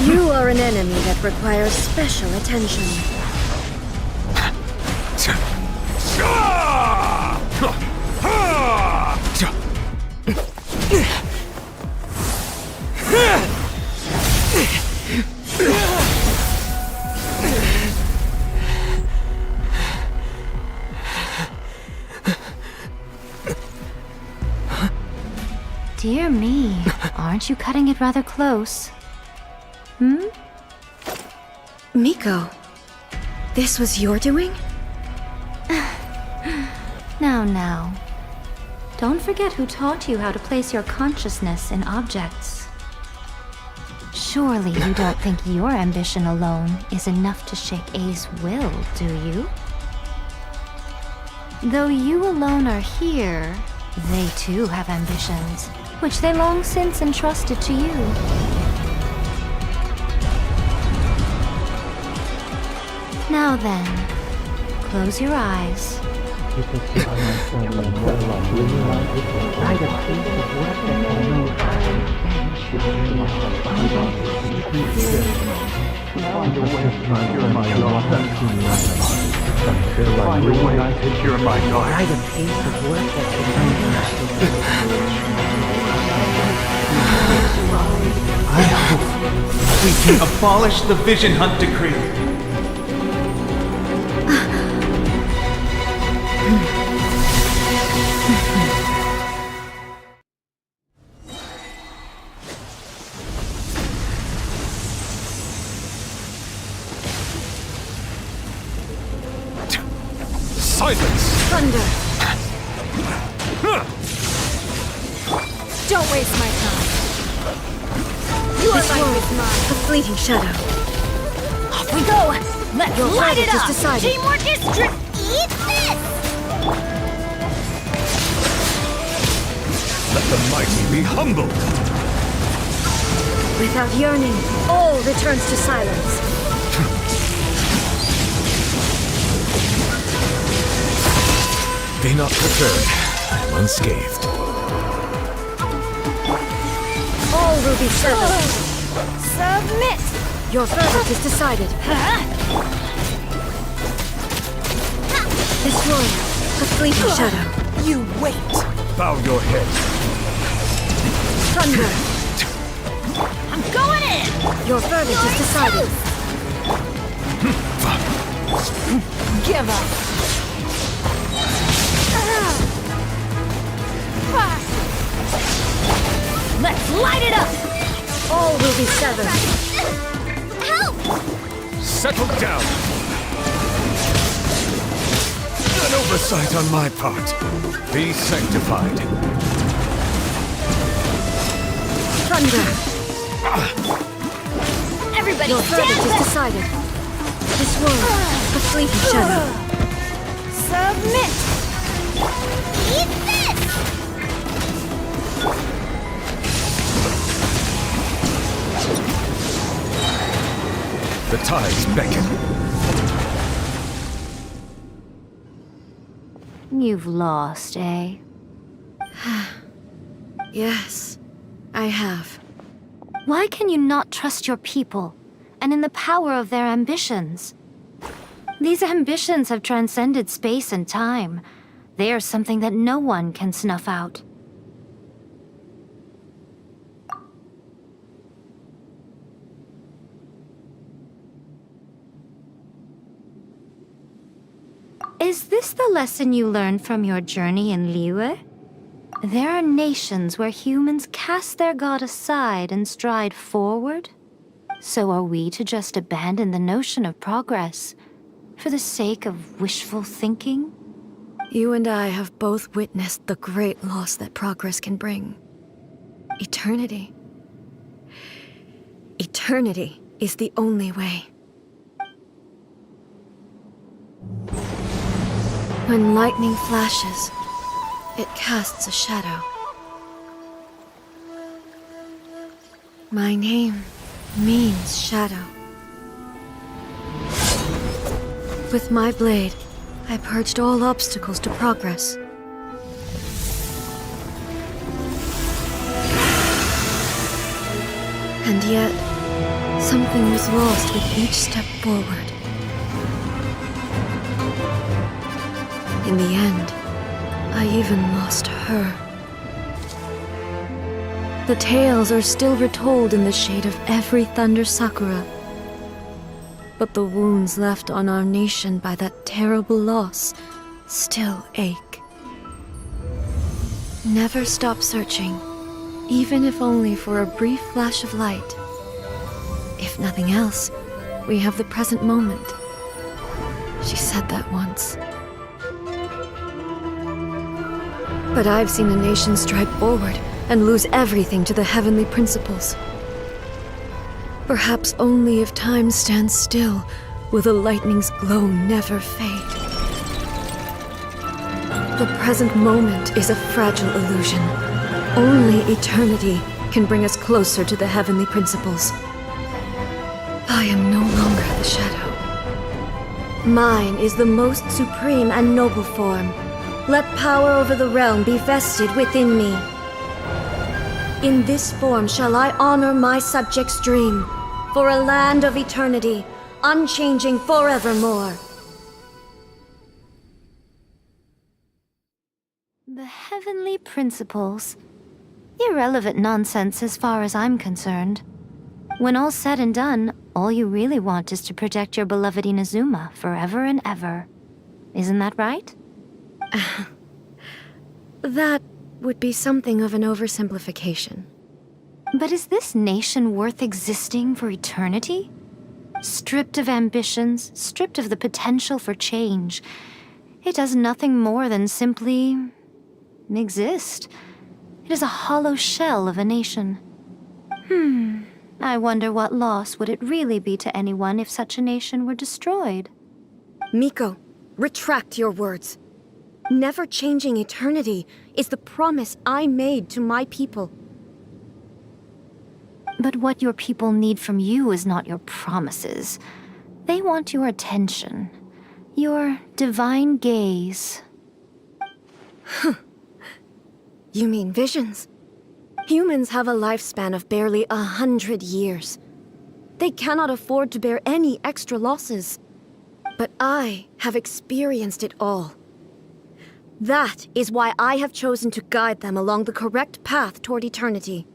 You are an enemy that requires special attention. me, aren't you cutting it rather close? Hmm? Miko, this was your doing? Now. Don't forget who taught you how to place your consciousness in objects. Surely you don't think your ambition alone is enough to shake A's will, do you? Though you alone are here, they too have ambitions, which they long since entrusted to you. Now then, close your eyes. I hope we can abolish the Vision Hunt Decree. Silence! Thunder! Don't waste my time. Your life is mine. A fleeting shadow. Off we go! Let's Your light it verdict is up! decided. Teamwork is Eat this! Let the mighty be humbled. Without yearning, all returns to silence. Be not perturbed. I'm unscathed. All will be severed. Submit! Your verdict is decided. Destroy a fleeting shadow. You wait! Bow your head. Thunder. I'm going in! Your verdict is decided. Give up! Let's light it up! All will be severed. Settle down. An oversight on my part. Be sanctified. Thunder. Everybody Your verdict stand is up! decided. This world, a fleeting shadow. Submit! Eat this! The tides beckon. You've lost, eh? Yes, I have. Why can you not trust your people, and in the power of their ambitions? These ambitions have transcended space and time. They are something that no one can snuff out. Is this the lesson you learned from your journey in Liyue? There are nations where humans cast their god aside and stride forward. So are we to just abandon the notion of progress for the sake of wishful thinking? You and I have both witnessed the great loss that progress can bring. Eternity. Eternity is the only way. When lightning flashes, it casts a shadow. My name means shadow. With my blade, I purged all obstacles to progress. And yet, something was lost with each step forward. In the end, I even lost her. The tales are still retold in the shade of every thunder sakura. But the wounds left on our nation by that terrible loss still ache. Never stop searching, even if only for a brief flash of light. If nothing else, we have the present moment. She said that once. But I've seen a nation stride forward and lose everything to the heavenly principles. Perhaps only if time stands still will the lightning's glow never fade. The present moment is a fragile illusion. Only eternity can bring us closer to the heavenly principles. I am no longer the shadow. Mine is the most supreme and noble form. Let power over the realm be vested within me. In this form shall I honor my subjects' dream, for a land of eternity, unchanging forevermore. The heavenly principles. Irrelevant nonsense as far as I'm concerned. When all's said and done, all you really want is to protect your beloved Inazuma forever and ever. Isn't that right? That would be something of an oversimplification. But is this nation worth existing for eternity? Stripped of ambitions, stripped of the potential for change, it does nothing more than simply exist. It is a hollow shell of a nation. I wonder what loss would it really be to anyone if such a nation were destroyed? Miko, retract your words. Never changing eternity is the promise I made to my people. But what your people need from you is not your promises. They want your attention, your divine gaze. You mean visions? Humans have a lifespan of barely 100 years. They cannot afford to bear any extra losses. But I have experienced it all. That is why I have chosen to guide them along the correct path toward eternity.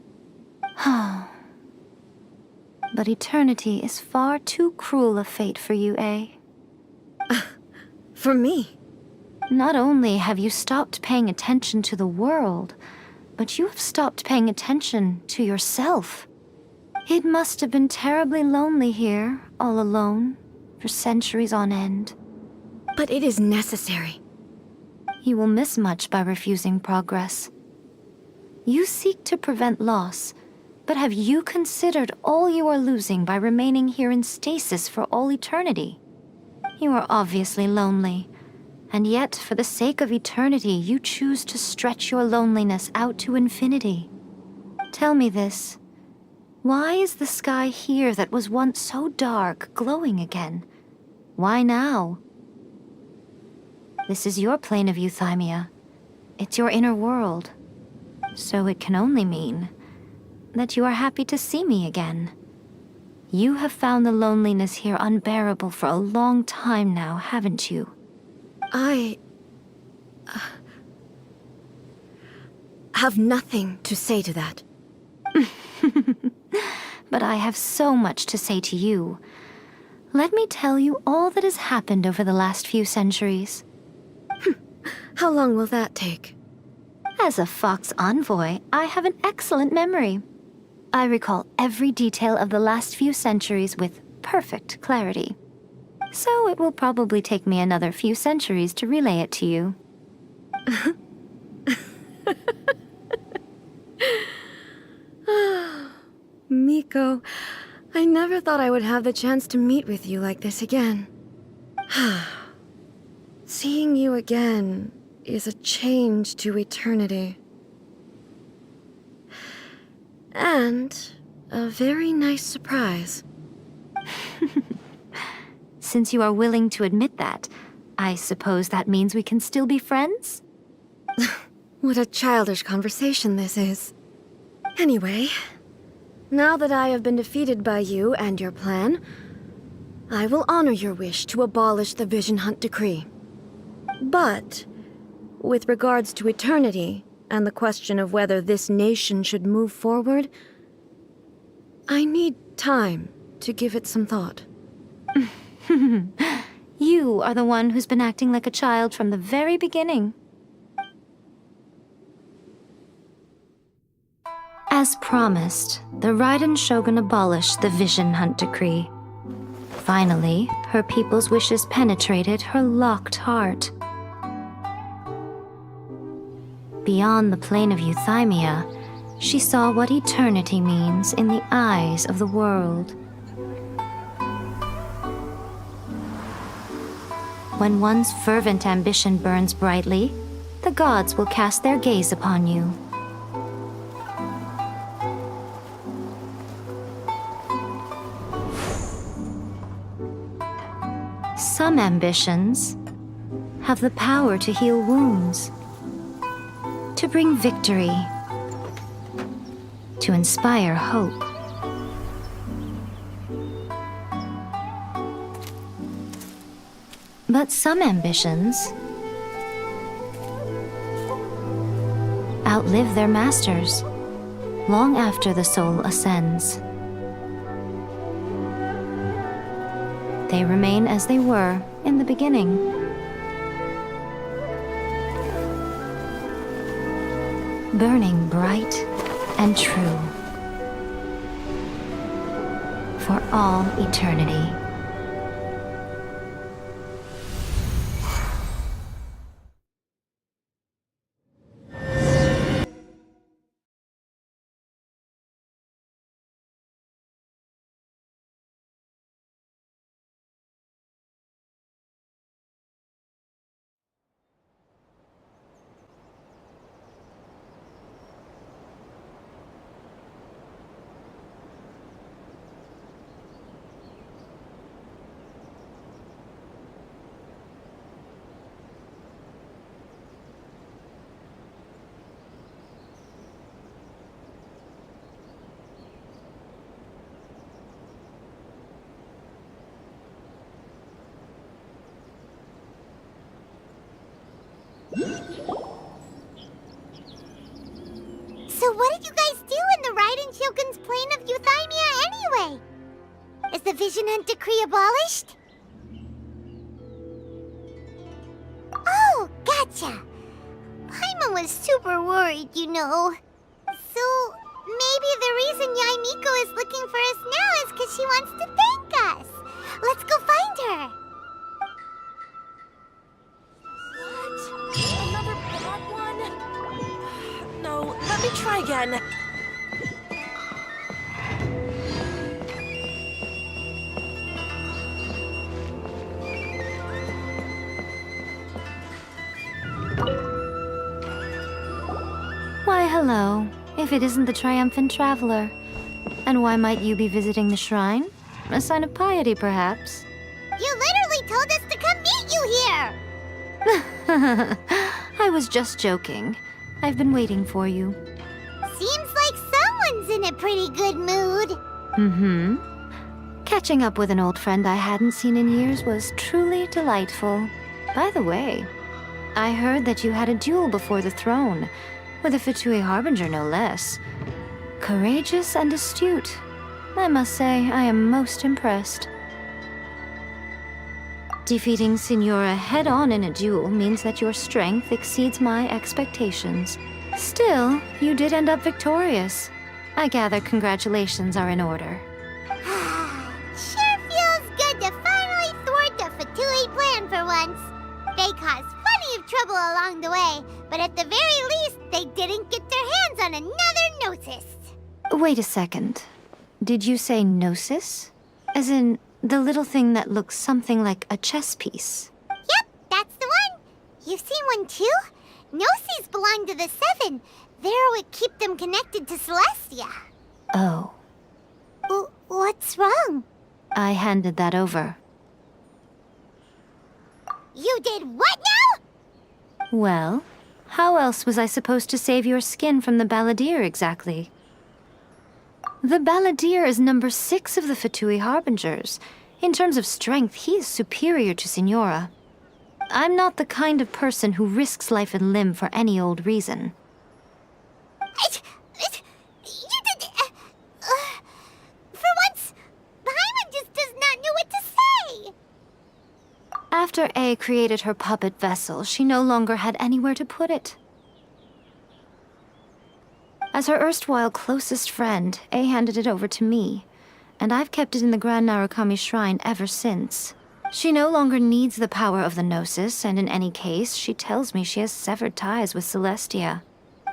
But eternity is far too cruel a fate for you, eh? For me? Not only have you stopped paying attention to the world, but you have stopped paying attention to yourself. It must have been terribly lonely here, all alone, for centuries on end. But it is necessary. You will miss much by refusing progress. You seek to prevent loss, but have you considered all you are losing by remaining here in stasis for all eternity? You are obviously lonely, and yet for the sake of eternity you choose to stretch your loneliness out to infinity. Tell me this. Why is the sky here that was once so dark glowing again? Why now? This is your plane of euthymia. It's your inner world. So it can only mean that you are happy to see me again. You have found the loneliness here unbearable for a long time now, haven't you? I have nothing to say to that. But I have so much to say to you. Let me tell you all that has happened over the last few centuries. How long will that take? As a Fox envoy, I have an excellent memory. I recall every detail of the last few centuries with perfect clarity. So it will probably take me another few centuries to relay it to you. Miko, I never thought I would have the chance to meet with you like this again. Seeing you again is a change to eternity. And a very nice surprise. Since you are willing to admit that, I suppose that means we can still be friends? What a childish conversation this is. Anyway, now that I have been defeated by you and your plan, I will honor your wish to abolish the Vision Hunt Decree. But, with regards to eternity, and the question of whether this nation should move forward, I need time to give it some thought. You are the one who's been acting like a child from the very beginning. As promised, the Raiden Shogun abolished the Vision Hunt Decree. Finally, her people's wishes penetrated her locked heart. Beyond the plane of euthymia, she saw what eternity means in the eyes of the world. When one's fervent ambition burns brightly, the gods will cast their gaze upon you. Some ambitions have the power to heal wounds, to bring victory, to inspire hope. But some ambitions outlive their masters long after the soul ascends. They remain as they were in the beginning. Burning bright and true for all eternity. So what did you guys do in the Raiden Shogun's plane of euthymia anyway? Is the Vision Hunt Decree abolished? Oh, gotcha. Paimon was super worried, you know. So maybe the reason Yaimiko is looking for us now is because she wants to thank us. Let's go find her. What? Another bad one? No, let me try again. Why, hello, if it isn't the triumphant traveler. And why might you be visiting the shrine? A sign of piety, perhaps? You literally told us to come meet you here! I was just joking. I've been waiting for you. Seems like someone's in a pretty good mood. Mm-hmm. Catching up with an old friend I hadn't seen in years was truly delightful. By the way, I heard that you had a duel before the throne, with a Fatui Harbinger no less. Courageous and astute. I must say, I am most impressed. Defeating Signora head-on in a duel means that your strength exceeds my expectations. Still, you did end up victorious. I gather congratulations are in order. Sure feels good to finally thwart the Fatui plan for once. They caused plenty of trouble along the way, but at the very least, they didn't get their hands on another Gnosis. Wait a second. Did you say Gnosis? As in, the little thing that looks something like a chess piece? Yep, that's the one. You've seen one too? Gnosis belong to the Seven. They're what keep them connected to Celestia. Oh. What's wrong? I handed that over. You did what now? Well, how else was I supposed to save your skin from the Balladeer exactly? The Balladeer is number 6 of the Fatui Harbingers. In terms of strength, he is superior to Signora. I'm not the kind of person who risks life and limb for any old reason. You did... for once, Paimon just does not know what to say. After A created her puppet vessel, she no longer had anywhere to put it. As her erstwhile closest friend, A handed it over to me, and I've kept it in the Grand Narukami Shrine ever since. She no longer needs the power of the Gnosis, and in any case, she tells me she has severed ties with Celestia.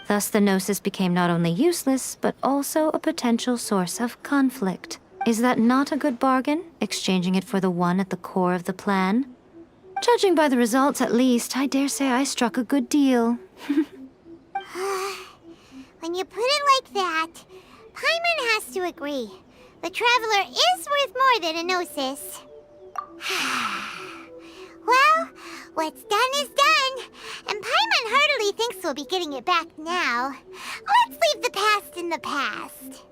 Thus the Gnosis became not only useless, but also a potential source of conflict. Is that not a good bargain, exchanging it for the one at the core of the plan? Judging by the results, at least, I dare say I struck a good deal. When you put it like that, Paimon has to agree. The Traveler is worth more than a Gnosis. Well, what's done is done, and Paimon heartily thinks we'll be getting it back now. Let's leave the past in the past.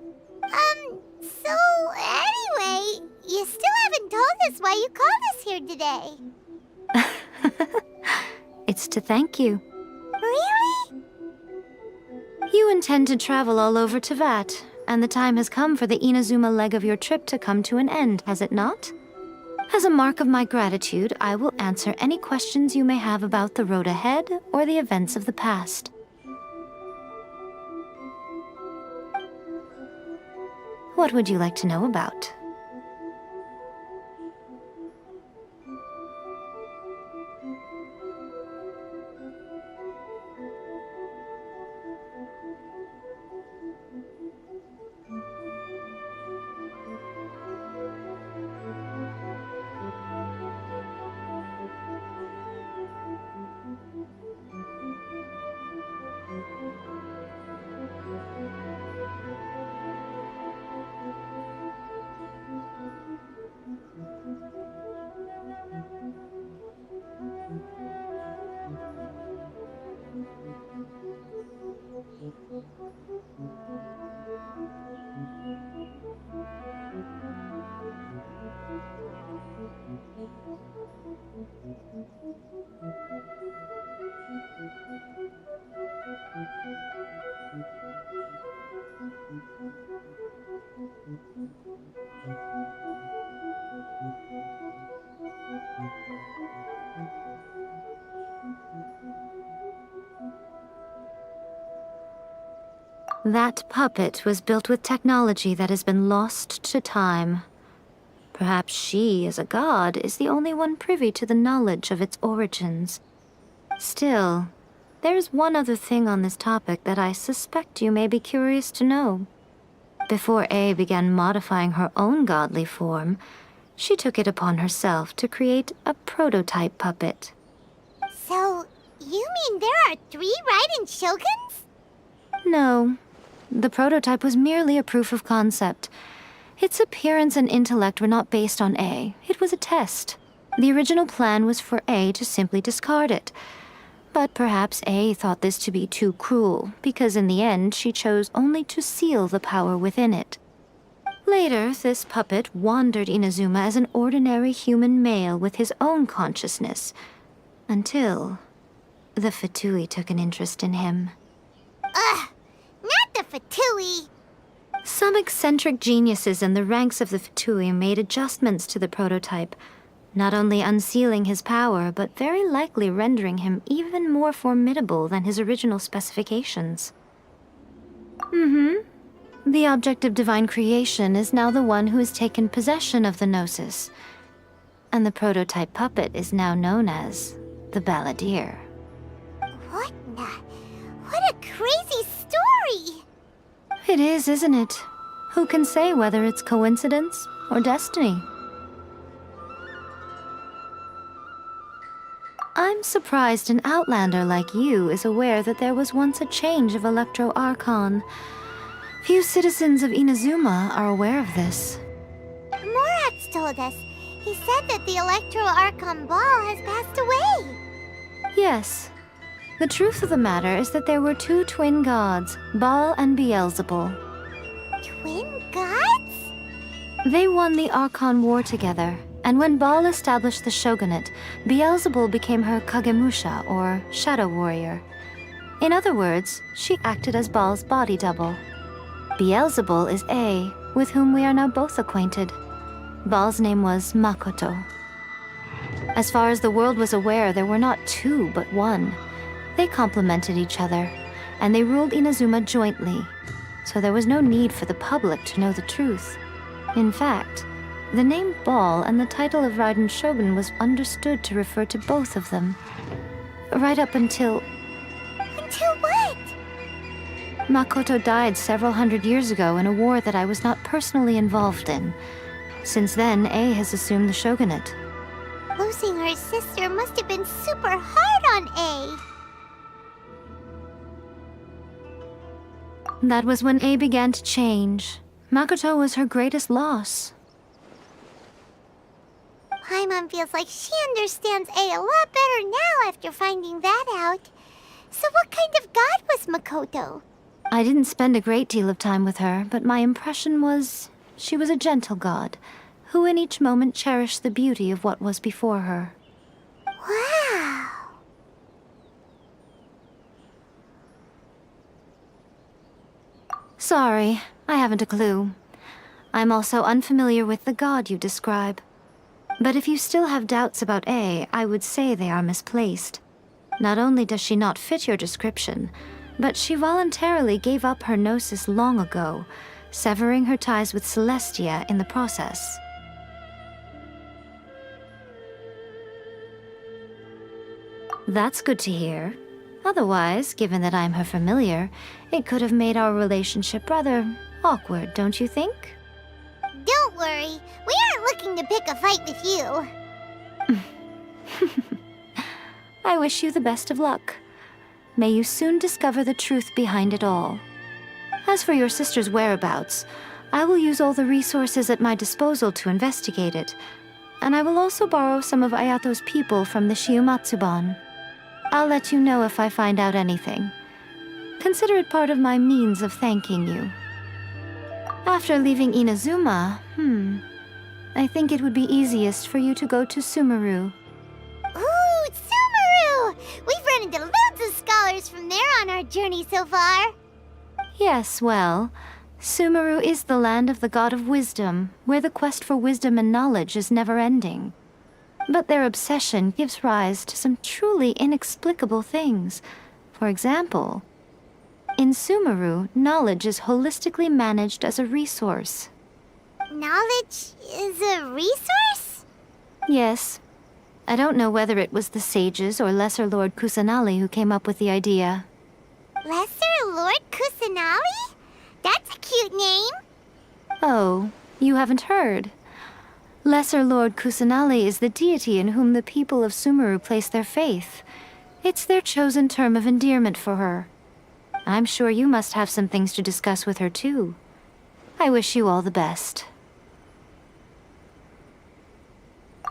So anyway, you still haven't told us why you called us here today. It's to thank you. Really? You intend to travel all over Teyvat, and the time has come for the Inazuma leg of your trip to come to an end, has it not? As a mark of my gratitude, I will answer any questions you may have about the road ahead or the events of the past. What would you like to know about? That puppet was built with technology that has been lost to time. Perhaps she, as a god, is the only one privy to the knowledge of its origins. Still, there's one other thing on this topic that I suspect you may be curious to know. Before A began modifying her own godly form, she took it upon herself to create a prototype puppet. So, you mean there are 3 Raiden Shoguns? No. The prototype was merely a proof of concept. Its appearance and intellect were not based on A. It was a test. The original plan was for A to simply discard it. But perhaps A thought this to be too cruel, because in the end she chose only to seal the power within it. Later, this puppet wandered Inazuma as an ordinary human male with his own consciousness, until the Fatui took an interest in him. Ugh! Not the Fatui! Some eccentric geniuses in the ranks of the Fatui made adjustments to the prototype, not only unsealing his power, but very likely rendering him even more formidable than his original specifications. The object of divine creation is now the one who has taken possession of the Gnosis, and the prototype puppet is now known as the Balladeer. What a crazy story! It is, isn't it? Who can say whether it's coincidence or destiny? I'm surprised an outlander like you is aware that there was once a change of Electro Archon. Few citizens of Inazuma are aware of this. Morat's told us. He said that the Electro Archon Ball has passed away. Yes. The truth of the matter is that there were 2 twin gods, Baal and Beelzebul. Twin gods? They won the Archon War together, and when Baal established the shogunate, Beelzebul became her Kagemusha, or shadow warrior. In other words, she acted as Baal's body double. Beelzebul is A, with whom we are now both acquainted. Baal's name was Makoto. As far as the world was aware, there were not 2, but 1. They complemented each other, and they ruled Inazuma jointly, so there was no need for the public to know the truth. In fact, the name Ball and the title of Raiden Shogun was understood to refer to both of them. Right up until... Until what? Makoto died several hundred years ago in a war that I was not personally involved in. Since then, A has assumed the shogunate. Losing her sister must have been super hard on A. That was when A began to change. Makoto was her greatest loss. Paimon feels like she understands A a lot better now after finding that out. So what kind of god was Makoto? I didn't spend a great deal of time with her, but my impression was she was a gentle god, who in each moment cherished the beauty of what was before her. Wow. Sorry, I haven't a clue. I'm also unfamiliar with the god you describe. But if you still have doubts about A, I would say they are misplaced. Not only does she not fit your description, but she voluntarily gave up her gnosis long ago, severing her ties with Celestia in the process. That's good to hear. Otherwise, given that I'm her familiar, it could have made our relationship rather awkward, don't you think? Don't worry, we aren't looking to pick a fight with you. I wish you the best of luck. May you soon discover the truth behind it all. As for your sister's whereabouts, I will use all the resources at my disposal to investigate it, and I will also borrow some of Ayato's people from the Shiumatsuban. I'll let you know if I find out anything. Consider it part of my means of thanking you. After leaving Inazuma, I think it would be easiest for you to go to Sumeru. Ooh, Sumeru! We've run into loads of scholars from there on our journey so far. Yes, well, Sumeru is the land of the god of wisdom, where the quest for wisdom and knowledge is never-ending. But their obsession gives rise to some truly inexplicable things. For example, in Sumeru, knowledge is holistically managed as a resource. Knowledge is a resource? Yes. I don't know whether it was the sages or Lesser Lord Kusanali who came up with the idea. Lesser Lord Kusanali? That's a cute name. Oh, you haven't heard. Lesser Lord Kusanali is the deity in whom the people of Sumeru place their faith. It's their chosen term of endearment for her. I'm sure you must have some things to discuss with her, too. I wish you all the best.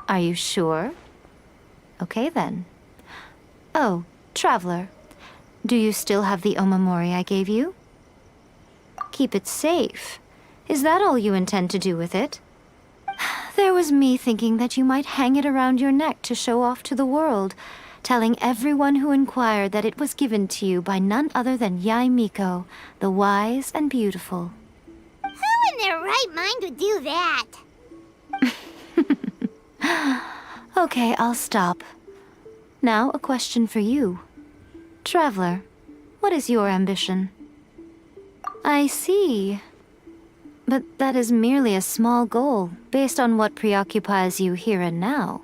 Are you sure? Okay, then. Oh, Traveler. Do you still have the omamori I gave you? Keep it safe. Is that all you intend to do with it? There was me thinking that you might hang it around your neck to show off to the world, telling everyone who inquired that it was given to you by none other than Yae Miko, the wise and beautiful. Who in their right mind would do that? Okay, I'll stop. Now, a question for you. Traveler, what is your ambition? I see. But that is merely a small goal, based on what preoccupies you here and now.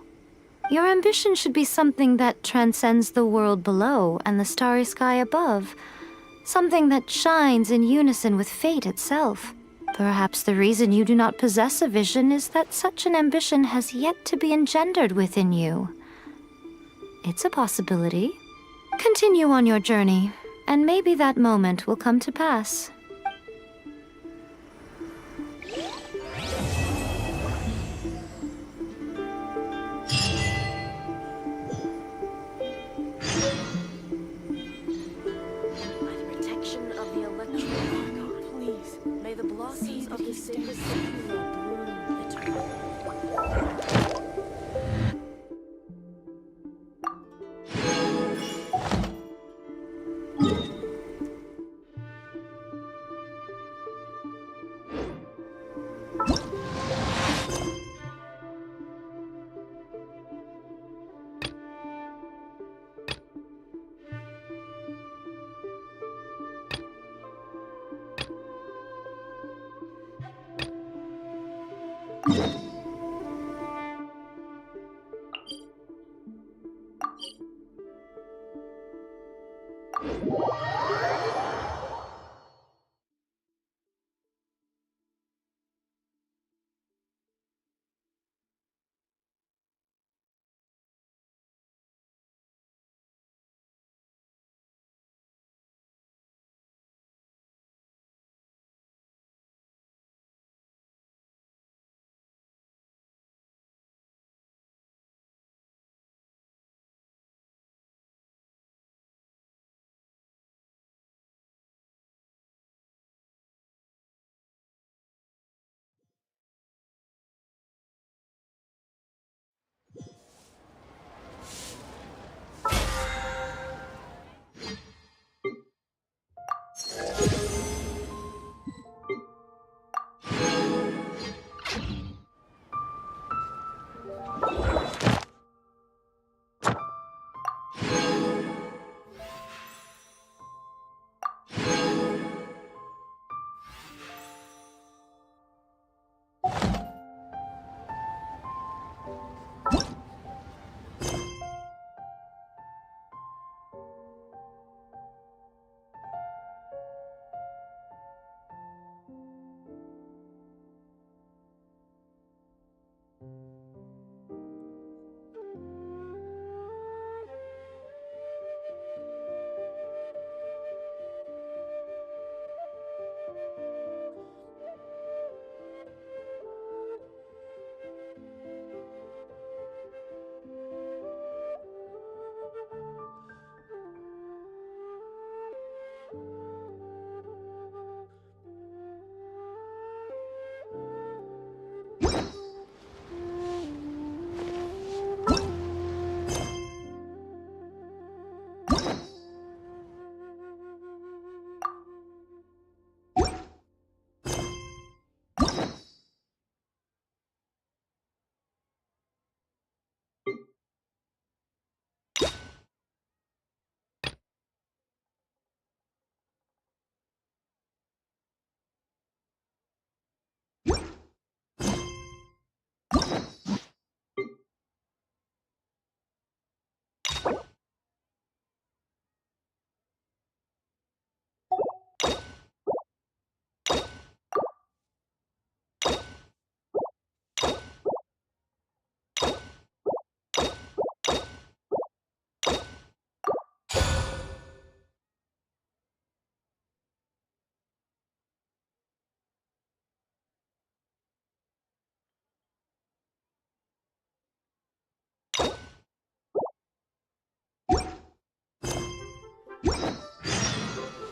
Your ambition should be something that transcends the world below and the starry sky above. Something that shines in unison with fate itself. Perhaps the reason you do not possess a vision is that such an ambition has yet to be engendered within you. It's a possibility. Continue on your journey, and maybe that moment will come to pass.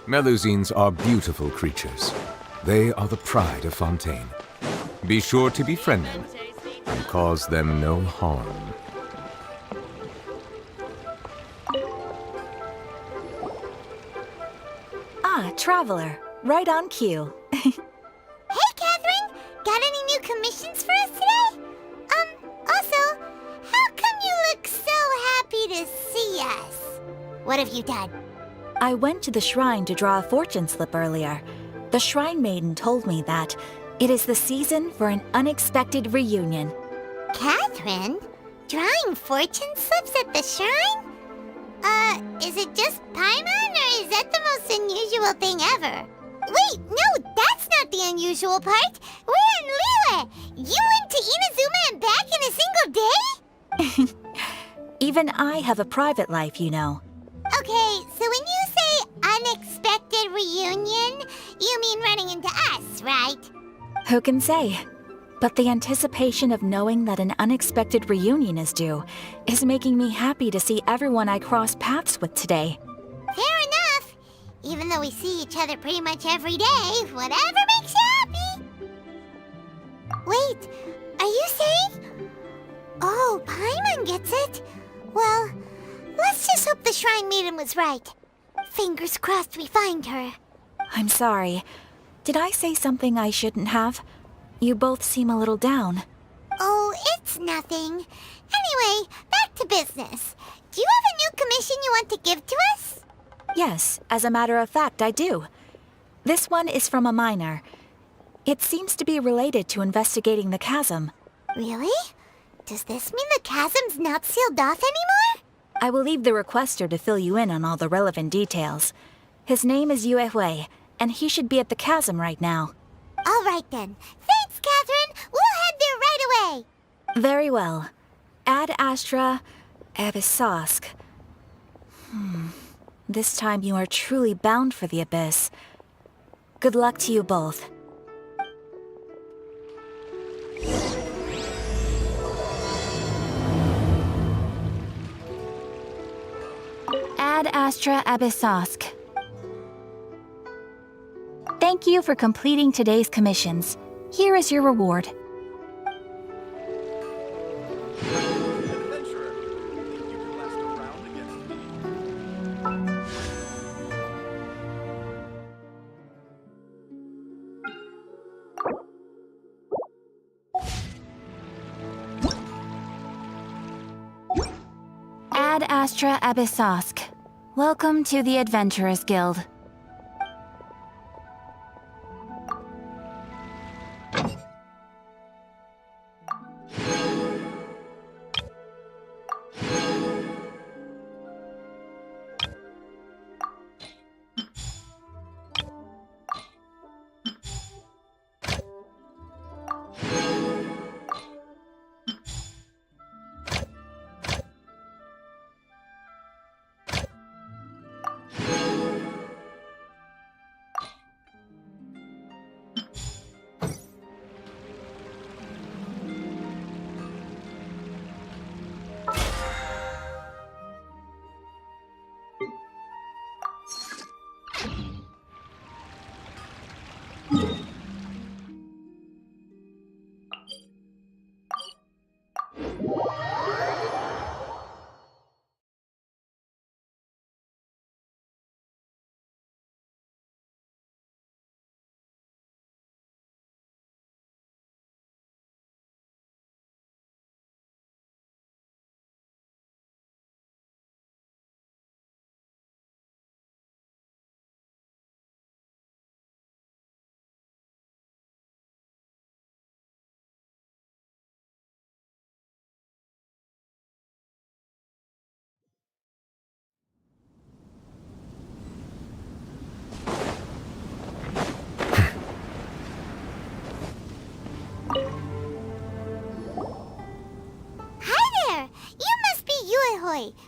Melusines are beautiful creatures. They are the pride of Fontaine. Be sure to befriend them and cause them no harm. Ah, Traveler. Right on cue. Hey, Catherine! Got any new commissions for us today? Also, how come you look so happy to see us? What have you done? I went to the shrine to draw a fortune slip earlier. The shrine maiden told me that it is the season for an unexpected reunion. Catherine? Drawing fortune slips at the shrine? Is it just Paimon, or is that the most unusual thing ever? Wait, no, that's not the unusual part. We're in Liyue. You went to Inazuma and back in a single day? Even I have a private life, you know. Okay, so when you say unexpected reunion, you mean running into us, right? Who can say? But the anticipation of knowing that an unexpected reunion is due is making me happy to see everyone I crossed paths with today. Fair enough. Even though we see each other pretty much every day, whatever makes you happy. Wait, are you saying? Oh, Paimon gets it. Well, let's just hope the Shrine Maiden was right. Fingers crossed we find her. I'm sorry. Did I say something I shouldn't have? You both seem a little down. Oh, it's nothing. Anyway, back to business. Do you have a new commission you want to give to us? Yes, as a matter of fact, I do. This one is from a miner. It seems to be related to investigating the chasm. Really? Does this mean the chasm's not sealed off anymore? I will leave the requester to fill you in on all the relevant details. His name is Yue Hui, and he should be at the chasm right now. All right then. Thanks, Catherine. We'll head there right away. Very well. Ad Astra Abyssosk. This time you are truly bound for the abyss. Good luck to you both. Ad Astra Abyssosk. Thank you for completing today's commissions. Here is your reward. Ad Astra Abyssosk. Welcome to the Adventurers Guild.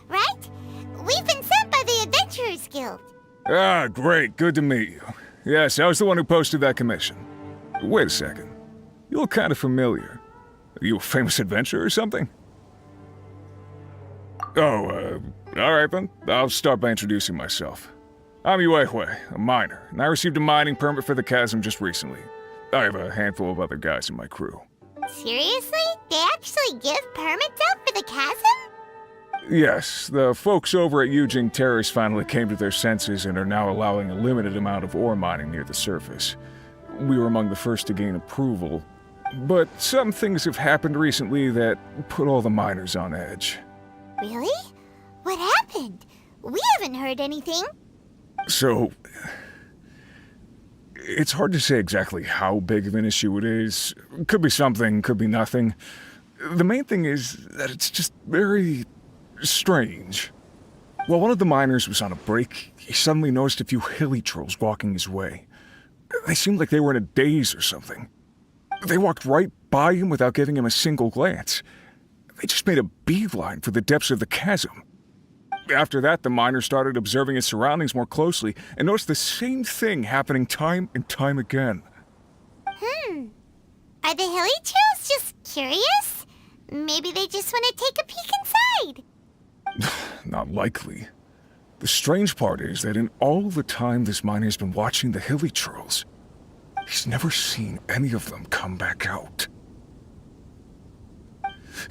Right? We've been sent by the Adventurers Guild. Ah, great. Good to meet you. Yes, I was the one who posted that commission. Wait a second. You look kind of familiar. Are you a famous adventurer or something? Oh, alright then. I'll start by introducing myself. I'm Yue Hui, a miner, and I received a mining permit for the chasm just recently. I have a handful of other guys in my crew. Seriously? They actually give permits out for the chasm? Yes, the folks over at Yujing Terrace finally came to their senses and are now allowing a limited amount of ore mining near the surface. We were among the first to gain approval, but some things have happened recently that put all the miners on edge. Really? What happened? We haven't heard anything. So, it's hard to say exactly how big of an issue it is. Could be something, could be nothing. The main thing is that it's just very strange. While one of the miners was on a break, he suddenly noticed a few hilly trolls walking his way. They seemed like they were in a daze or something. They walked right by him without giving him a single glance. They just made a beeline for the depths of the chasm. After that, the miner started observing his surroundings more closely and noticed the same thing happening time and time again. Are the hilly trolls just curious? Maybe they just want to take a peek inside. Not likely. The strange part is that in all the time this miner's been watching the hilly trolls, he's never seen any of them come back out.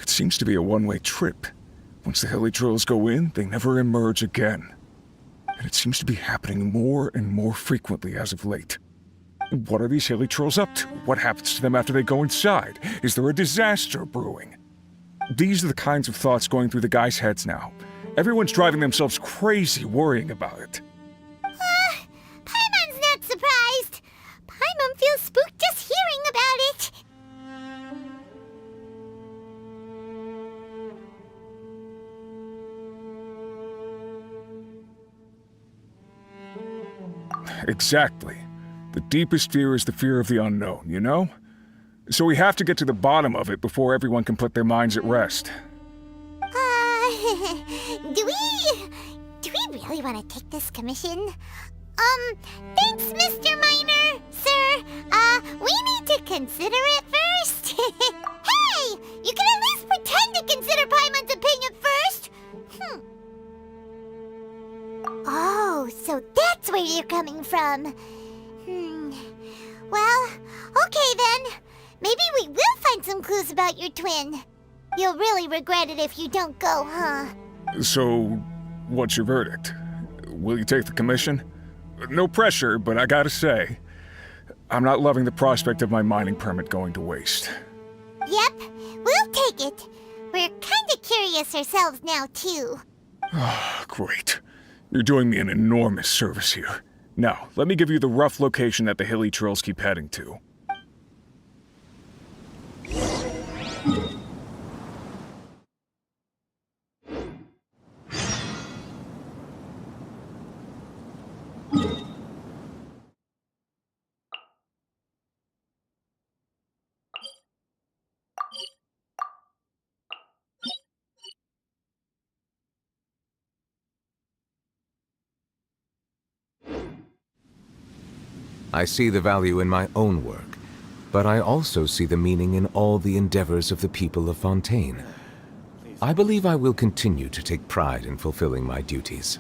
It seems to be a one-way trip. Once the hilly trolls go in, they never emerge again. And it seems to be happening more and more frequently as of late. What are these hilly trolls up to? What happens to them after they go inside? Is there a disaster brewing? These are the kinds of thoughts going through the guys' heads now. Everyone's driving themselves crazy worrying about it. Paimon's not surprised. Paimon feels spooked just Exactly. The deepest fear is the fear of the unknown, you know? So we have to get to the bottom of it before everyone can put their minds at rest. Do we really want to take this commission? Thanks, Mr. Miner, sir. We need to consider it first. Hey, you can at least pretend to consider Paimon's opinion first. Oh, so that's where you're coming from. Well, okay then. Maybe we will find some clues about your twin. You'll really regret it if you don't go, huh? So, what's your verdict? Will you take the commission? No pressure, but I gotta say, I'm not loving the prospect of my mining permit going to waste. Yep, we'll take it. We're kinda curious ourselves now, too. Great. You're doing me an enormous service here. Now, let me give you the rough location that the hilly trails keep heading to. I see the value in my own work, but I also see the meaning in all the endeavors of the people of Fontaine. I believe I will continue to take pride in fulfilling my duties.